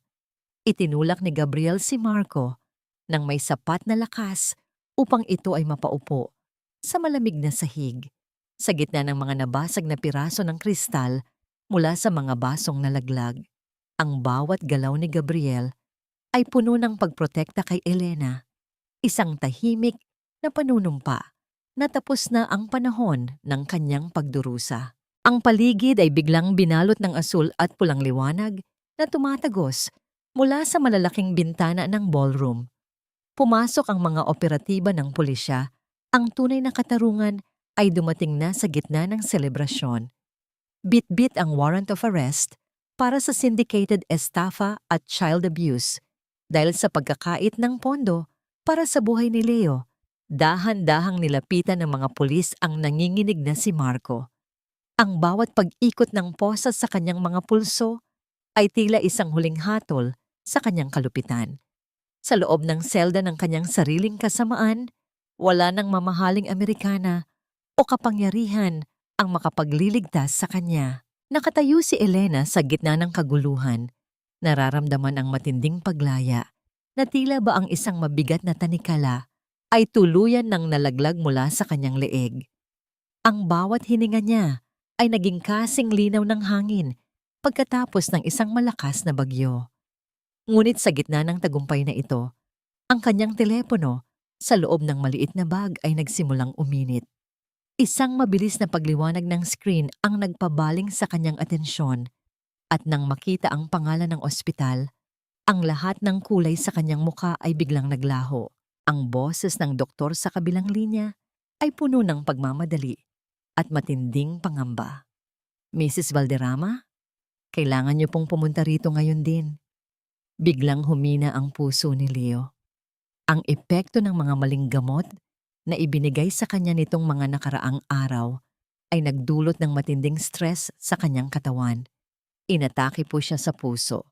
Itinulak ni Gabriel si Marco nang may sapat na lakas upang ito ay mapaupo sa malamig na sahig, sa gitna ng mga nabasag na piraso ng kristal mula sa mga basong nalaglag. Ang bawat galaw ni Gabriel ay puno ng pagprotekta kay Elena, isang tahimik na panunumpa na tapos na ang panahon ng kanyang pagdurusa. Ang paligid ay biglang binalot ng asul at pulang liwanag na tumatagos mula sa malalaking bintana ng ballroom. Pumasok ang mga operatiba ng pulisya. Ang tunay na katarungan ay dumating na sa gitna ng selebrasyon. Bit-bit ang warrant of arrest para sa syndicated estafa at child abuse dahil sa pagkakait ng pondo para sa buhay ni Leo. Dahan-dahang nilapitan ng mga pulis ang nanginginig na si Marco. Ang bawat pag-ikot ng posa sa kanyang mga pulso ay tila isang huling hatol sa kanyang kalupitan. Sa loob ng selda ng kanyang sariling kasamaan, wala nang mamahaling Amerikana o kapangyarihan ang makapagliligtas sa kanya. Nakatayo si Elena sa gitna ng kaguluhan. Nararamdaman ang matinding paglaya na tila ba ang isang mabigat na tanikala ay tuluyan ng nalaglag mula sa kanyang leeg. Ang bawat hininga niya ay naging kasing linaw ng hangin pagkatapos ng isang malakas na bagyo. Ngunit sa gitna ng tagumpay na ito, ang kanyang telepono sa loob ng maliit na bag ay nagsimulang uminit. Isang mabilis na pagliwanag ng screen ang nagpabaling sa kanyang atensyon at nang makita ang pangalan ng ospital, ang lahat ng kulay sa kanyang muka ay biglang naglaho. Ang boses ng doktor sa kabilang linya ay puno ng pagmamadali at matinding pangamba. Mrs. Valderrama, kailangan niyo pong pumunta rito ngayon din. Biglang humina ang puso ni Leo. Ang epekto ng mga maling gamot na ibinigay sa kanya nitong mga nakaraang araw ay nagdulot ng matinding stress sa kanyang katawan. Inatake po siya sa puso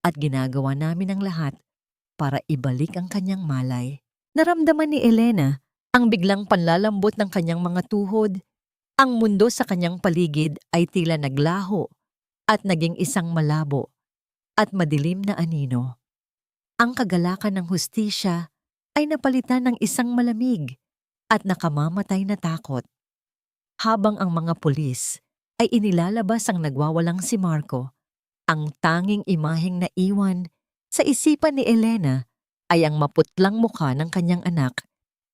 at ginagawa namin ang lahat para ibalik ang kanyang malay. Naramdaman ni Elena ang biglang panlalambot ng kanyang mga tuhod. Ang mundo sa kanyang paligid ay tila naglaho at naging isang malabo at madilim na anino. Ang kagalakan ng hustisya ay napalitan ng isang malamig at nakamamatay na takot. Habang ang mga pulis ay inilalabas ang nagwawalang si Marco, ang tanging imaheng naiwan sa isipan ni Elena ay ang maputlang mukha ng kanyang anak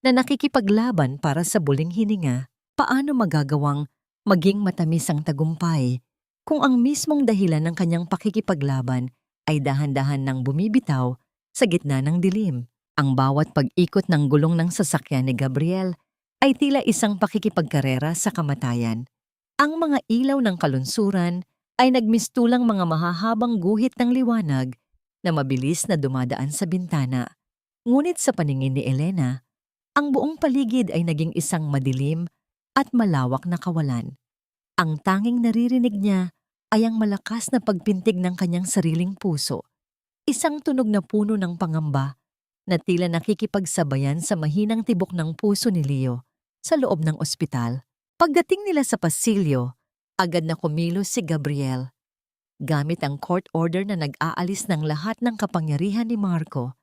na nakikipaglaban para sa buling hininga. Paano magagawang maging matamis ang tagumpay kung ang mismong dahilan ng kanyang pakikipaglaban ay dahan-dahan nang bumibitaw sa gitna ng dilim? Ang bawat pag-ikot ng gulong ng sasakyan ni Gabriel ay tila isang pakikipagkarera sa kamatayan. Ang mga ilaw ng kalunsuran ay nagmistulang mga mahahabang guhit ng liwanag na mabilis na dumadaan sa bintana. Ngunit sa paningin ni Elena, ang buong paligid ay naging isang madilim at malawak na kawalan. Ang tanging naririnig niya ay ang malakas na pagpintig ng kanyang sariling puso. Isang tunog na puno ng pangamba na tila nakikipagsabayan sa mahinang tibok ng puso ni Leo sa loob ng ospital. Pagdating nila sa pasilyo, agad na kumilos si Gabriel. Gamit ang court order na nag-aalis ng lahat ng kapangyarihan ni Marco,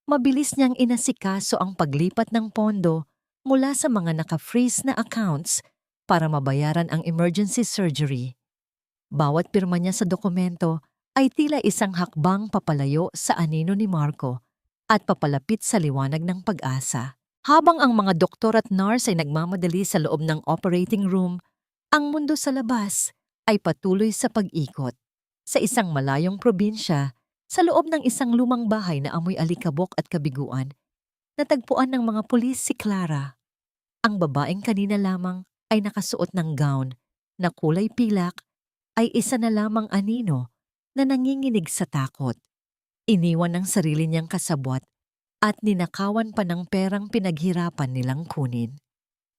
mabilis niyang inasikaso ang paglipat ng pondo mula sa mga naka-freeze na accounts para mabayaran ang emergency surgery. Bawat pirma niya sa dokumento ay tila isang hakbang papalayo sa anino ni Marco at papalapit sa liwanag ng pag-asa. Habang ang mga doktor at nurse ay nagmamadali sa loob ng operating room, ang mundo sa labas ay patuloy sa pag-ikot. Sa isang malayong probinsya, sa loob ng isang lumang bahay na amoy alikabok at kabiguan, natagpuan ng mga pulis si Clara. Ang babaeng kanina lamang ay nakasuot ng gown na kulay pilak ay isa na lamang anino na nanginginig sa takot. Iniwan ng sarili niyang kasabwat at ninakawan pa ng perang pinaghirapan nilang kunin.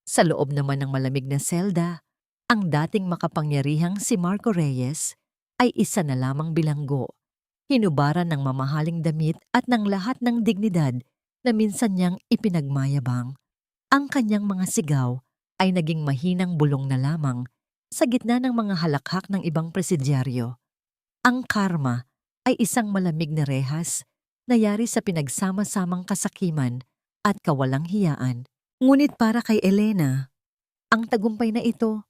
Sa loob naman ng malamig na selda, ang dating makapangyarihang si Marco Reyes ay isa na lamang bilanggo, hinubaran ng mamahaling damit at ng lahat ng dignidad na minsan niyang ipinagmayabang. Ang kanyang mga sigaw ay naging mahinang bulong na lamang sa gitna ng mga halakhak ng ibang presidyaryo. Ang karma ay isang malamig na rehas na yari sa pinagsama-samang kasakiman at kawalang hiyaan. Ngunit para kay Elena, ang tagumpay na ito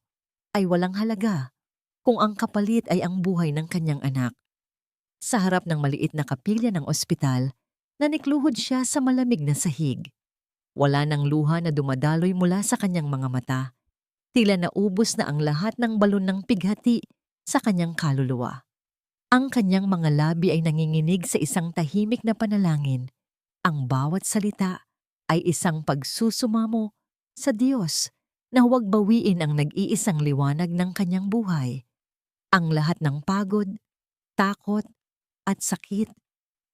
ay walang halaga kung ang kapalit ay ang buhay ng kanyang anak. Sa harap ng maliit na kapilya ng ospital, nanikluhod siya sa malamig na sahig. Wala nang luha na dumadaloy mula sa kanyang mga mata. Tila naubos na ang lahat ng balon ng pighati sa kanyang kaluluwa. Ang kanyang mga labi ay nanginginig sa isang tahimik na panalangin. Ang bawat salita ay isang pagsusumamo sa Diyos na huwag bawiin ang nag-iisang liwanag ng kanyang buhay. Ang lahat ng pagod, takot, at sakit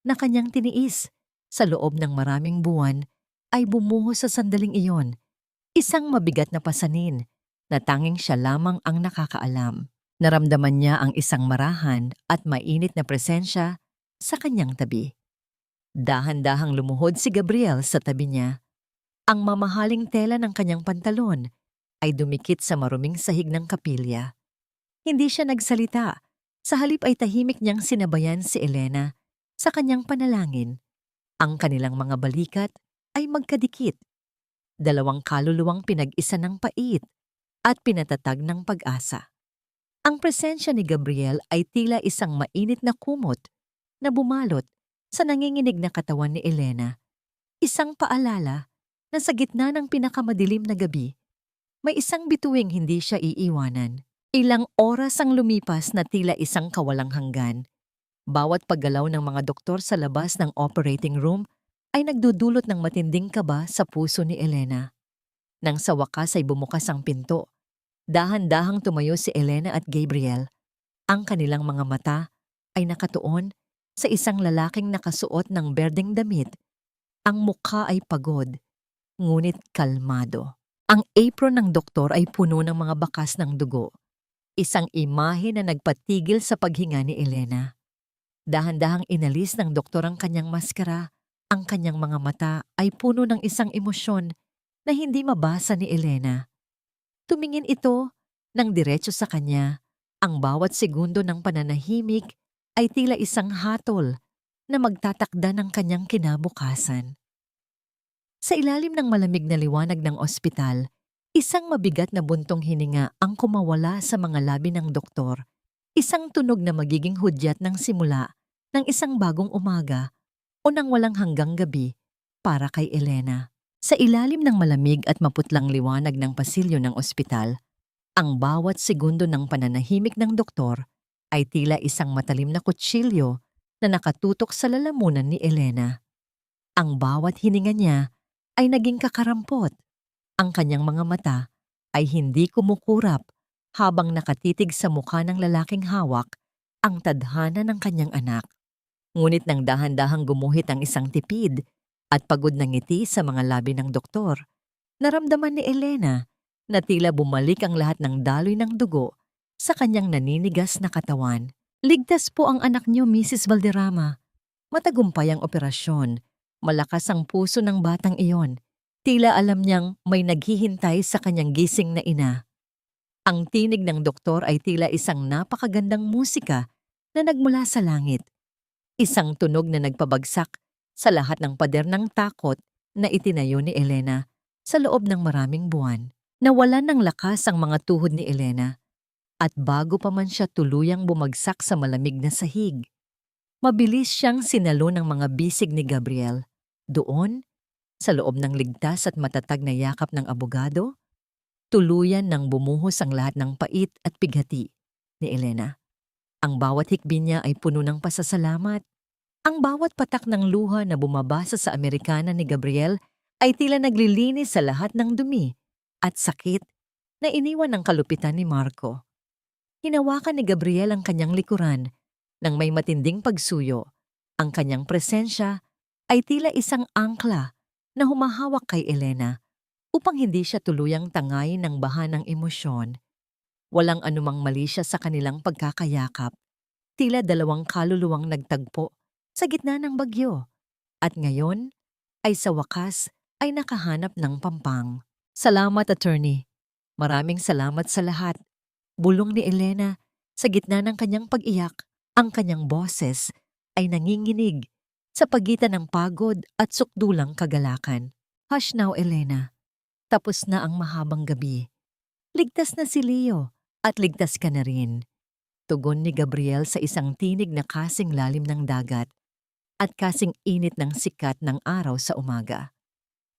na kanyang tiniis sa loob ng maraming buwan ay bumuhos sa sandaling iyon, isang mabigat na pasanin na tanging siya lamang ang nakakaalam. Naramdaman niya ang isang marahan at mainit na presensya sa kanyang tabi. Dahan-dahang lumuhod si Gabriel sa tabi niya. Ang mamahaling tela ng kanyang pantalon ay dumikit sa maruming sahig ng kapilya. Hindi siya nagsalita. Sa halip ay tahimik niyang sinabayan si Elena sa kanyang panalangin. Ang kanilang mga balikat ay magkadikit. Dalawang kaluluwang pinag-isa ng pait at pinatatag ng pag-asa. Ang presensya ni Gabriel ay tila isang mainit na kumot na bumalot sa nanginginig na katawan ni Elena. Isang paalala na sa gitna ng pinakamadilim na gabi, may isang bituing hindi siya iiwanan. Ilang oras ang lumipas na tila isang kawalang hanggan. Bawat paggalaw ng mga doktor sa labas ng operating room ay nagdudulot ng matinding kaba sa puso ni Elena. Nang sa wakas ay bumukas ang pinto, dahan-dahang tumayo si Elena at Gabriel. Ang kanilang mga mata ay nakatuon sa isang lalaking nakasuot ng berdeng damit. Ang mukha ay pagod, ngunit kalmado. Ang apron ng doktor ay puno ng mga bakas ng dugo. Isang imahe na nagpatigil sa paghinga ni Elena. Dahan-dahang inalis ng doktor ang kanyang maskara. Ang kanyang mga mata ay puno ng isang emosyon na hindi mabasa ni Elena. Tumingin ito ng diretso sa kanya. Ang bawat segundo ng pananahimik ay tila isang hatol na magtatakda ng kanyang kinabukasan. Sa ilalim ng malamig na liwanag ng ospital, isang mabigat na buntong hininga ang kumawala sa mga labi ng doktor. Isang tunog na magiging hudyat ng simula ng isang bagong umaga o ng walang hanggang gabi para kay Elena. Sa ilalim ng malamig at maputlang liwanag ng pasilyo ng ospital, ang bawat segundo ng pananahimik ng doktor ay tila isang matalim na kutsilyo na nakatutok sa lalamunan ni Elena. Ang bawat hininga niya ay naging kakarampot. Ang kanyang mga mata ay hindi kumukurap habang nakatitig sa mukha ng lalaking hawak ang tadhana ng kanyang anak. Ngunit nang dahan-dahang gumuhit ang isang tipid at pagod na ngiti sa mga labi ng doktor, naramdaman ni Elena na tila bumalik ang lahat ng daloy ng dugo sa kanyang naninigas na katawan. Ligtas po ang anak niyo, Mrs. Valderrama. Matagumpay ang operasyon. Malakas ang puso ng batang iyon. Tila alam niyang may naghihintay sa kanyang gising na ina. Ang tinig ng doktor ay tila isang napakagandang musika na nagmula sa langit. Isang tunog na nagpabagsak sa lahat ng pader ng takot na itinayo ni Elena sa loob ng maraming buwan. Nawalan ng lakas ang mga tuhod ni Elena at bago pa man siya tuluyang bumagsak sa malamig na sahig, mabilis siyang sinalo ng mga bisig ni Gabriel. Doon, sa loob ng ligtas at matatag na yakap ng abogado, tuluyan nang bumuhos ang lahat ng pait at pighati ni Elena. Ang bawat hikbi niya ay puno ng pasasalamat. Ang bawat patak ng luha na bumabasa sa Amerikana ni Gabriel ay tila naglilinis sa lahat ng dumi at sakit na iniwan ng kalupitan ni Marco. Hinawakan ni Gabriel ang kanyang likuran nang may matinding pagsuyo. Ang kanyang presensya ay tila isang angkla na humahawak kay Elena upang hindi siya tuluyang tangay ng baha ng emosyon. Walang anumang mali siya sa kanilang pagkakayakap. Tila dalawang kaluluwang nagtagpo sa gitna ng bagyo. At ngayon ay sa wakas ay nakahanap ng pampang. Salamat, attorney. Maraming salamat sa lahat. Bulong ni Elena sa gitna ng kanyang pag-iyak. Ang kanyang boses ay nanginginig sa pagitan ng pagod at sukdulang kagalakan. Hush now, Elena. Tapos na ang mahabang gabi. Ligtas na si Leo at ligtas ka na rin. Tugon ni Gabriel sa isang tinig na kasing lalim ng dagat at kasing init ng sikat ng araw sa umaga.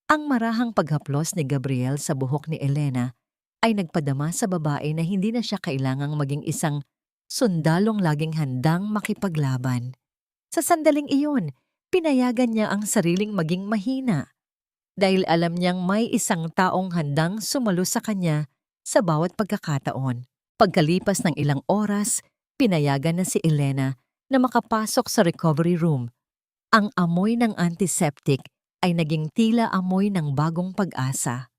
Ang marahang paghaplos ni Gabriel sa buhok ni Elena ay nagpadama sa babae na hindi na siya kailangang maging isang sundalong laging handang makipaglaban. Sa sandaling iyon, pinayagan niya ang sariling maging mahina dahil alam niyang may isang taong handang sumalo sa kanya sa bawat pagkakataon. Pagkalipas ng ilang oras, pinayagan na si Elena na makapasok sa recovery room. Ang amoy ng antiseptic ay naging tila amoy ng bagong pag-asa.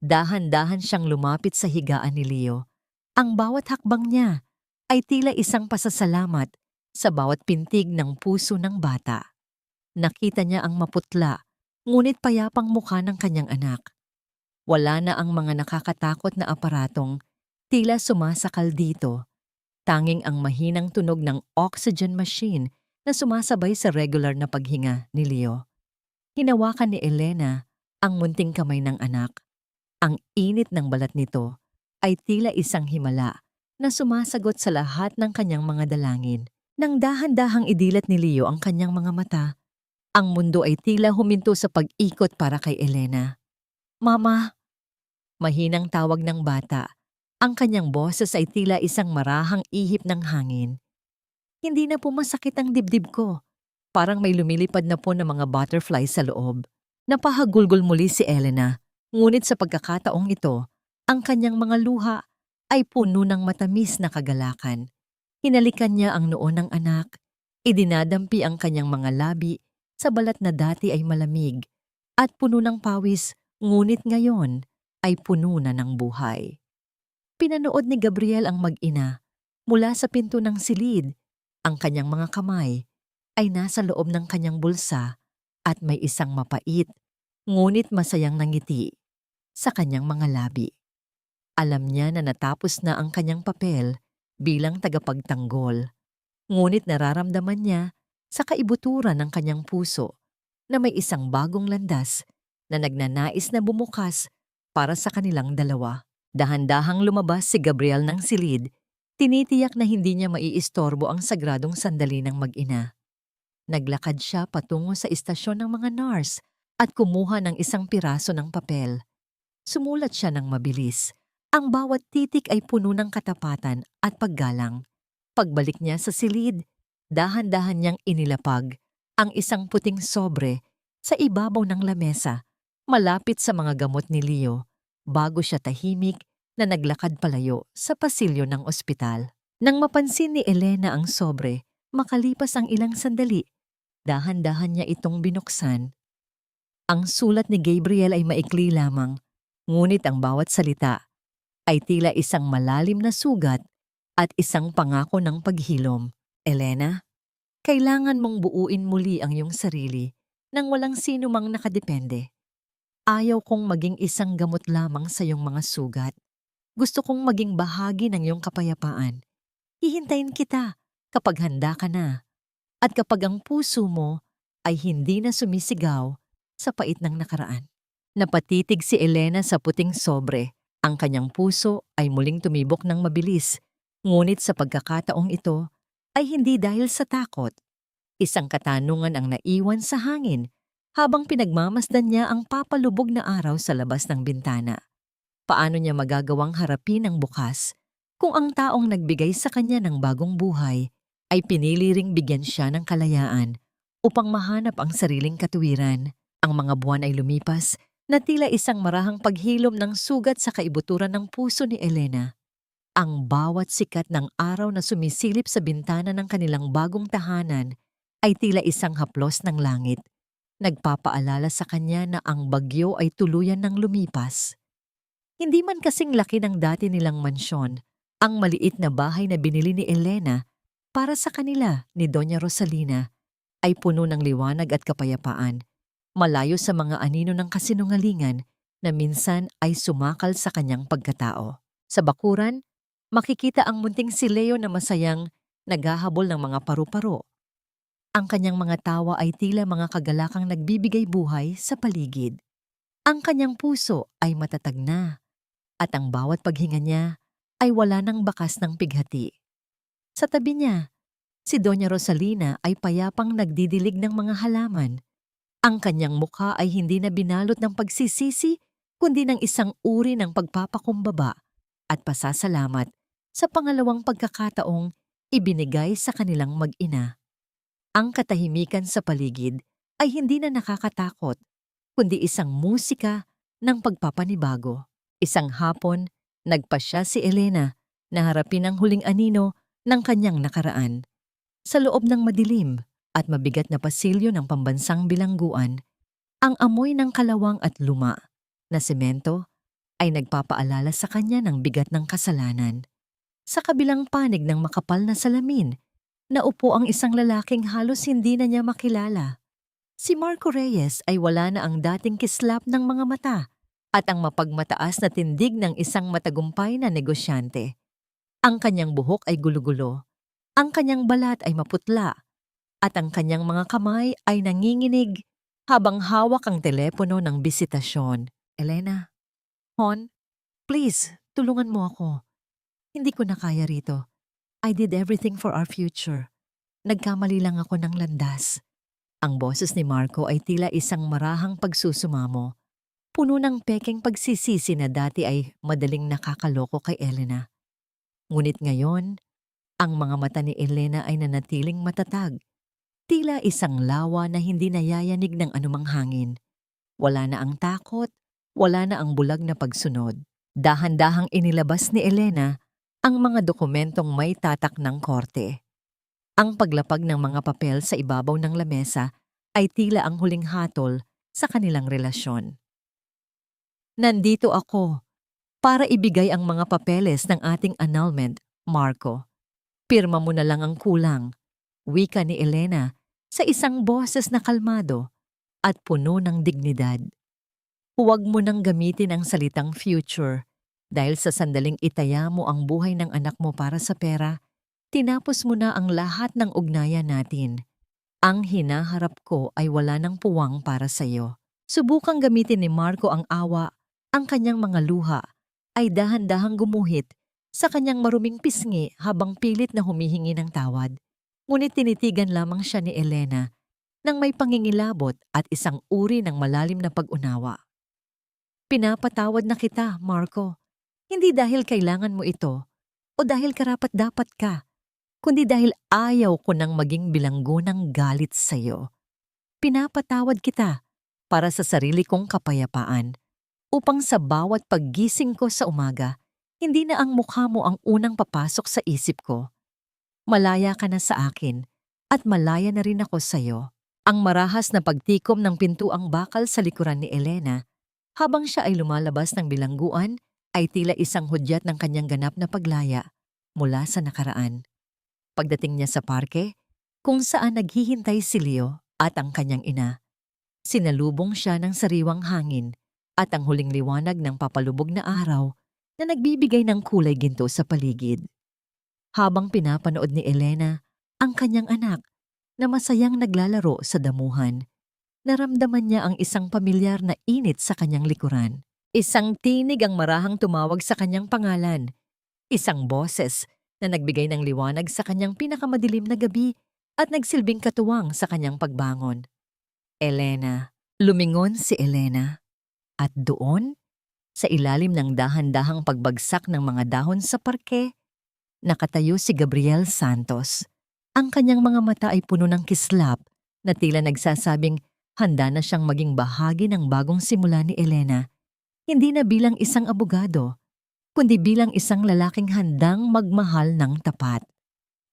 Dahan-dahan siyang lumapit sa higaan ni Leo. Ang bawat hakbang niya ay tila isang pasasalamat sa bawat pintig ng puso ng bata. Nakita niya ang maputla, ngunit payapang mukha ng kanyang anak. Wala na ang mga nakakatakot na aparatong tila sumasakal dito. Tanging ang mahinang tunog ng oxygen machine na sumasabay sa regular na paghinga ni Leo. Hinawakan ni Elena ang munting kamay ng anak. Ang init ng balat nito ay tila isang himala na sumasagot sa lahat ng kanyang mga dalangin. Nang dahan-dahang idilat ni Leo ang kanyang mga mata, ang mundo ay tila huminto sa pag-ikot para kay Elena. Mama! Mahinang tawag ng bata. Ang kanyang boses ay tila isang marahang ihip ng hangin. Hindi na po masakit ang dibdib ko. Parang may lumilipad na po ng mga butterfly sa loob. Napahagulgol muli si Elena. Ngunit sa pagkakataong ito, ang kanyang mga luha ay puno ng matamis na kagalakan. Hinalikan niya ang noo ng anak. Idinadampi ang kanyang mga labi sa balat na dati ay malamig at puno ng pawis, ngunit ngayon ay puno na ng buhay. Pinanood ni Gabriel ang mag-ina mula sa pinto ng silid. Ang kanyang mga kamay ay nasa loob ng kanyang bulsa at may isang mapait, ngunit masayang nangiti sa kanyang mga labi. Alam niya na natapos na ang kanyang papel bilang tagapagtanggol, ngunit nararamdaman niya sa kaibuturan ng kanyang puso na may isang bagong landas na nagnanais na bumukas para sa kanilang dalawa. Dahan-dahang lumabas si Gabriel ng silid, tinitiyak na hindi niya maiistorbo ang sagradong sandali ng mag-ina. Naglakad siya patungo sa istasyon ng mga nurse at kumuha ng isang piraso ng papel. Sumulat siya ng mabilis. Ang bawat titik ay puno ng katapatan at paggalang. Pagbalik niya sa silid, dahan-dahan niyang inilapag ang isang puting sobre sa ibabaw ng lamesa, malapit sa mga gamot ni Leo, bago siya tahimik na naglakad palayo sa pasilyo ng ospital. Nang mapansin ni Elena ang sobre, makalipas ang ilang sandali, dahan-dahan niya itong binuksan. Ang sulat ni Gabriel ay maikli lamang, ngunit ang bawat salita ay tila isang malalim na sugat at isang pangako ng paghilom. Elena, kailangan mong buuin muli ang iyong sarili nang walang sino mang nakadepende. Ayaw kong maging isang gamot lamang sa iyong mga sugat. Gusto kong maging bahagi ng iyong kapayapaan. Hihintayin kita kapag handa ka na at kapag ang puso mo ay hindi na sumisigaw sa pait ng nakaraan. Napatitig si Elena sa puting sobre. Ang kanyang puso ay muling tumibok ng mabilis, ngunit sa pagkakataong ito ay hindi dahil sa takot. Isang katanungan ang naiwan sa hangin habang pinagmamasdan niya ang papalubog na araw sa labas ng bintana. Paano niya magagawang harapin ang bukas Kung ang taong nagbigay sa kanya ng bagong buhay ay pinili ring bigyan siya ng kalayaan upang mahanap ang sariling katuwiran, ang mga buwan ay lumipas na tila isang marahang paghilom ng sugat sa kaibuturan ng puso ni Elena. Ang bawat sikat ng araw na sumisilip sa bintana ng kanilang bagong tahanan ay tila isang haplos ng langit. Nagpapaalala sa kanya na ang bagyo ay tuluyan ng lumipas. Hindi man kasing laki ng dati nilang mansyon, ang maliit na bahay na binili ni Elena para sa kanila ni Doña Rosalina ay puno ng liwanag at kapayapaan, malayo sa mga anino ng kasinungalingan na minsan ay sumakal sa kanyang pagkatao. Sa bakuran, makikita ang munting si Leo na masayang naghahabol ng mga paru-paro. Ang kanyang mga tawa ay tila mga kagalakang nagbibigay buhay sa paligid. Ang kanyang puso ay matatag na at ang bawat paghinga niya ay wala ng bakas ng pighati. Sa tabi niya, si Doña Rosalina ay payapang nagdidilig ng mga halaman. Ang kanyang mukha ay hindi na binalot ng pagsisisi kundi ng isang uri ng pagpapakumbaba at pasasalamat sa pangalawang pagkakataong ibinigay sa kanilang mag-ina. Ang katahimikan sa paligid ay hindi na nakakatakot, kundi isang musika ng pagpapanibago. Isang hapon, nagpasya si Elena na harapin ang huling anino ng kanyang nakaraan. Sa loob ng madilim at mabigat na pasilyo ng pambansang bilangguan, ang amoy ng kalawang at luma na semento ay nagpapaalala sa kanya ng bigat ng kasalanan. Sa kabilang panig ng makapal na salamin, naupo ang isang lalaking halos hindi na niya makilala. Si Marco Reyes ay wala na ang dating kislap ng mga mata at ang mapagmataas na tindig ng isang matagumpay na negosyante. Ang kanyang buhok ay gulo-gulo, ang kanyang balat ay maputla, at ang kanyang mga kamay ay nanginginig habang hawak ang telepono ng bisitasyon. Elena, Hon, please, tulungan mo ako. Hindi ko na kaya rito. I did everything for our future. Nagkamali lang ako ng landas. Ang boses ni Marco ay tila isang marahang pagsusumamo. Puno ng pekeng pagsisisi na dati ay madaling nakakaloko kay Elena. Ngunit ngayon, ang mga mata ni Elena ay nanatiling matatag. Tila isang lawa na hindi nayayanig ng anumang hangin. Wala na ang takot, wala na ang bulag na pagsunod. Dahan-dahang inilabas ni Elena ang mga dokumentong may tatak ng korte. Ang paglapag ng mga papel sa ibabaw ng lamesa ay tila ang huling hatol sa kanilang relasyon. Nandito ako para ibigay ang mga papeles ng ating annulment, Marco. Pirma mo na lang ang kulang, wika ni Elena sa isang boses na kalmado at puno ng dignidad. Huwag mo nang gamitin ang salitang future dahil sa sandaling itaya mo ang buhay ng anak mo para sa pera, tinapos mo na ang lahat ng ugnayan natin. Ang hinaharap ko ay wala ng puwang para sa iyo. Subukang gamitin ni Marco ang awa, ang kanyang mga luha ay dahan-dahang gumuhit sa kanyang maruming pisngi habang pilit na humihingi ng tawad. Ngunit tinitigan lamang siya ni Elena nang may pangingilabot at isang uri ng malalim na pag-unawa. Pinapatawad na kita, Marco. Hindi dahil kailangan mo ito o dahil karapat-dapat ka, kundi dahil ayaw ko nang maging bilanggo ng galit sa iyo. Pinapatawad kita para sa sarili kong kapayapaan, upang sa bawat paggising ko sa umaga, hindi na ang mukha mo ang unang papasok sa isip ko. Malaya ka na sa akin at malaya na rin ako sa iyo. Ang marahas na pagtikom ng pintuang bakal sa likuran ni Elena habang siya ay lumalabas ng bilangguan ay tila isang hudyat ng kanyang ganap na paglaya mula sa nakaraan. Pagdating niya sa parke, kung saan naghihintay si Leo at ang kanyang ina, sinalubong siya ng sariwang hangin at ang huling liwanag ng papalubog na araw na nagbibigay ng kulay ginto sa paligid. Habang pinapanood ni Elena ang kanyang anak na masayang naglalaro sa damuhan, naramdaman niya ang isang pamilyar na init sa kanyang likuran. Isang tinig ang marahang tumawag sa kanyang pangalan. Isang boses na nagbigay ng liwanag sa kanyang pinakamadilim na gabi at nagsilbing katuwang sa kanyang pagbangon. Elena. Lumingon si Elena. At doon, sa ilalim ng dahan-dahang pagbagsak ng mga dahon sa parke, Nakatayo si Gabriel Santos. Ang kanyang mga mata ay puno ng kislap na tila nagsasabing handa na siyang maging bahagi ng bagong simula ni Elena. Hindi na bilang isang abogado, kundi bilang isang lalaking handang magmahal ng tapat.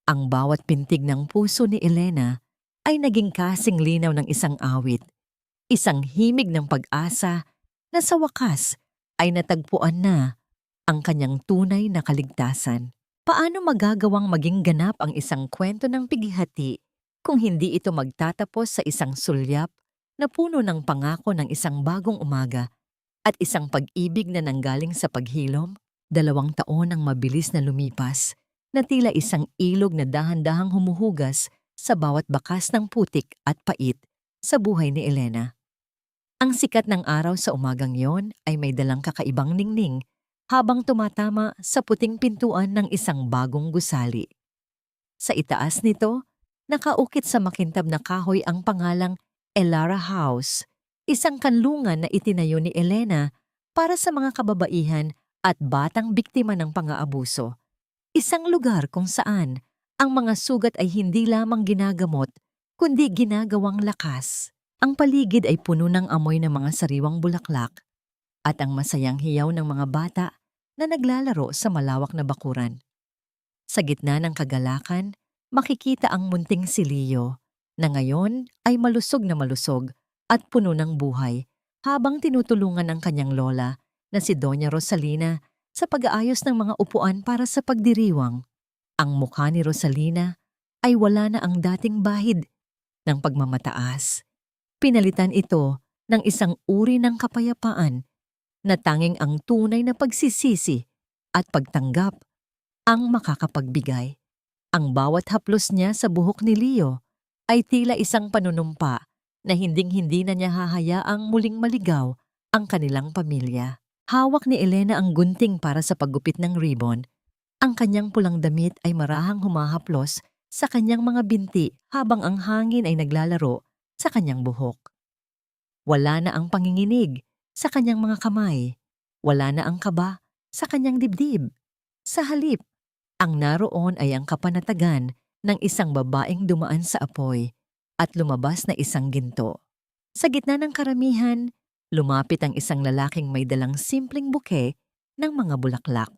Ang bawat pintig ng puso ni Elena ay naging kasing linaw ng isang awit, isang himig ng pag-asa na sa wakas ay natagpuan na ang kanyang tunay na kaligtasan. Paano magagawang maging ganap ang isang kwento ng pighati kung hindi ito magtatapos sa isang sulyap na puno ng pangako ng isang bagong umaga at isang pag-ibig na nanggaling sa paghilom? 2 taon ang mabilis na lumipas na tila isang ilog na dahan-dahang humuhugas sa bawat bakas ng putik at pait sa buhay ni Elena. Ang sikat ng araw sa umagang yon ay may dalang kakaibang ningning habang tumatama sa puting pintuan ng isang bagong gusali. Sa itaas nito, nakaukit sa makintab na kahoy ang pangalang Elara House, isang kanlungan na itinayo ni Elena para sa mga kababaihan at batang biktima ng pang-aabuso. Isang lugar kung saan ang mga sugat ay hindi lamang ginagamot, kundi ginagawang lakas. Ang paligid ay puno ng amoy ng mga sariwang bulaklak at ang masayang hiyaw ng mga bata na naglalaro sa malawak na bakuran. Sa gitna ng kagalakan, makikita ang munting si Leo na ngayon ay malusog na malusog at puno ng buhay habang tinutulungan ng kanyang lola na si Doña Rosalina sa pag-aayos ng mga upuan para sa pagdiriwang. Ang mukha ni Rosalina ay wala na ang dating bahid ng pagmamataas. Pinalitan ito ng isang uri ng kapayapaan na tanging ang tunay na pagsisisi at pagtanggap ang makakapagbigay. Ang bawat haplos niya sa buhok ni Leo ay tila isang panunumpa na hinding-hindi na niya hahayaang muling maligaw ang kanilang pamilya. Hawak ni Elena ang gunting para sa paggupit ng ribbon. Ang kanyang pulang damit ay marahang humahaplos sa kanyang mga binti habang ang hangin ay naglalaro sa kanyang buhok. Wala na ang panginginig sa kanyang mga kamay. Wala na ang kaba sa kanyang dibdib. Sa halip, ang naroon ay ang kapanatagan ng isang babaeng dumaan sa apoy at lumabas na isang ginto. Sa gitna ng karamihan, lumapit ang isang lalaking may dalang simpleng buke ng mga bulaklak.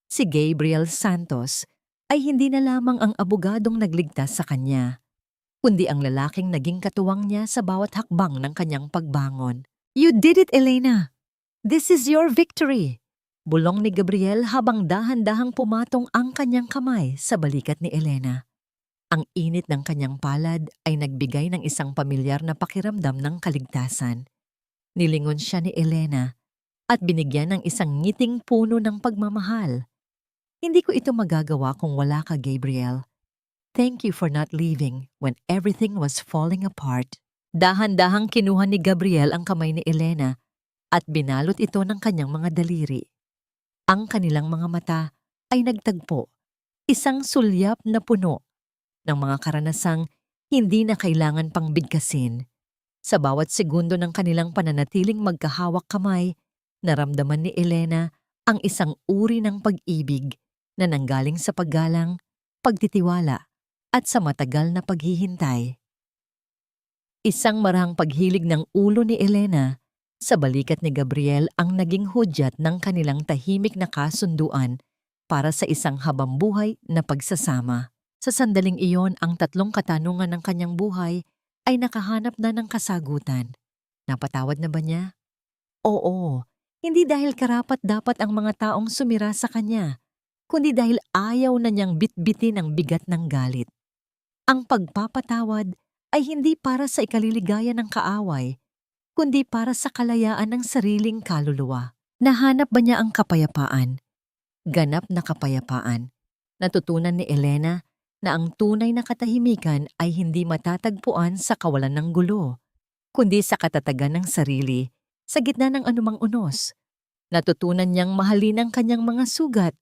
Si Gabriel Santos ay hindi na lamang ang abogadong nagligtas sa kanya, kundi ang lalaking naging katuwang niya sa bawat hakbang ng kanyang pagbangon. "You did it, Elena! This is your victory!" Bulong ni Gabriel habang dahan-dahang pumatong ang kanyang kamay sa balikat ni Elena. Ang init ng kanyang palad ay nagbigay ng isang pamilyar na pakiramdam ng kaligtasan. Nilingon siya ni Elena at binigyan ng isang ngiting puno ng pagmamahal. "Hindi ko ito magagawa kung wala ka, Gabriel. Thank you for not leaving when everything was falling apart." Dahan-dahang kinuha ni Gabriel ang kamay ni Elena at binalot ito ng kanyang mga daliri. Ang kanilang mga mata ay nagtagpo, isang sulyap na puno ng mga karanasang hindi na kailangan pang bigkasin. Sa bawat segundo ng kanilang pananatiling magkahawak kamay, naramdaman ni Elena ang isang uri ng pag-ibig na nanggaling sa paggalang, pagtitiwala, at sa matagal na paghihintay. Isang marahang paghilig ng ulo ni Elena sa balikat ni Gabriel ang naging hudyat ng kanilang tahimik na kasunduan para sa isang habambuhay na pagsasama. Sa sandaling iyon, ang 3 katanungan ng kanyang buhay ay nakahanap na ng kasagutan. Napatawad na ba niya? Oo, hindi dahil karapat-dapat ang mga taong sumira sa kanya, kundi dahil ayaw na niyang bitbitin ang bigat ng galit. Ang pagpapatawad ay hindi para sa ikaliligaya ng kaaway, kundi para sa kalayaan ng sariling kaluluwa. Nahanap ba niya ang kapayapaan? Ganap na kapayapaan. Natutunan ni Elena na ang tunay na katahimikan ay hindi matatagpuan sa kawalan ng gulo, kundi sa katatagan ng sarili sa gitna ng anumang unos. Natutunan niyang mahalin ang kanyang mga sugat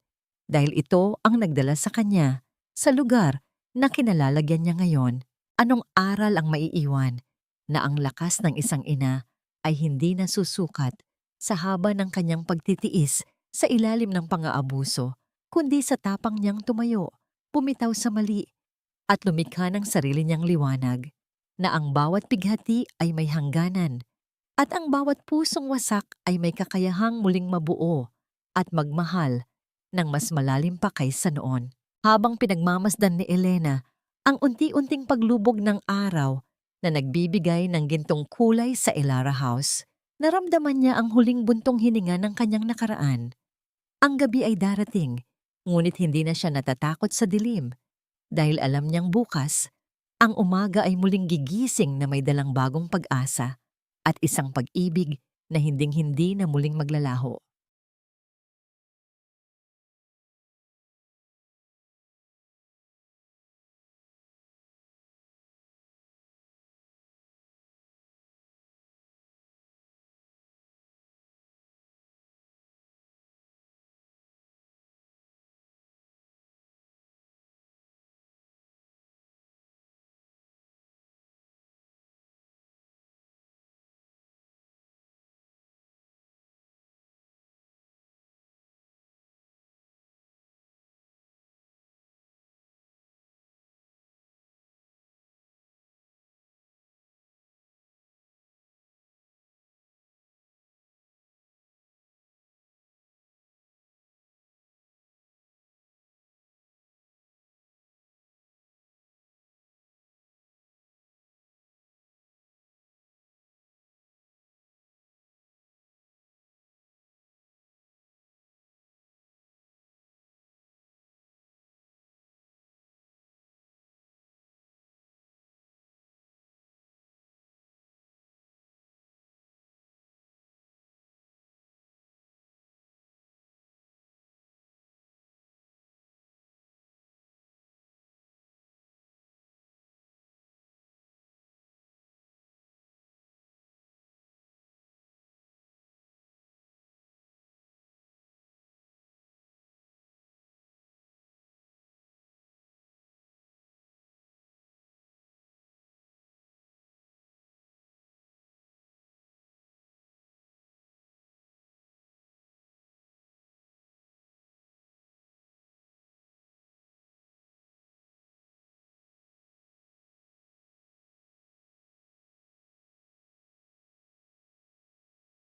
dahil ito ang nagdala sa kanya sa lugar na kinalalagyan niya ngayon. Anong aral ang maiiwan? Na ang lakas ng isang ina ay hindi nasusukat sa haba ng kanyang pagtitiis sa ilalim ng pang-aabuso, kundi sa tapang niyang tumayo, bumitaw sa mali, at lumikha ng sarili niyang liwanag, na ang bawat bighati ay may hangganan, at ang bawat pusong wasak ay may kakayahang muling mabuo at magmahal ng mas malalim pa kaysa noon. Habang pinagmamasdan ni Elena ang unti-unting paglubog ng araw na nagbibigay ng gintong kulay sa Elara House, naramdaman niya ang huling buntong hininga ng kanyang nakaraan. Ang gabi ay darating, ngunit hindi na siya natatakot sa dilim dahil alam niyang bukas, ang umaga ay muling gigising na may dalang bagong pag-asa at isang pag-ibig na hinding-hindi na muling maglalaho.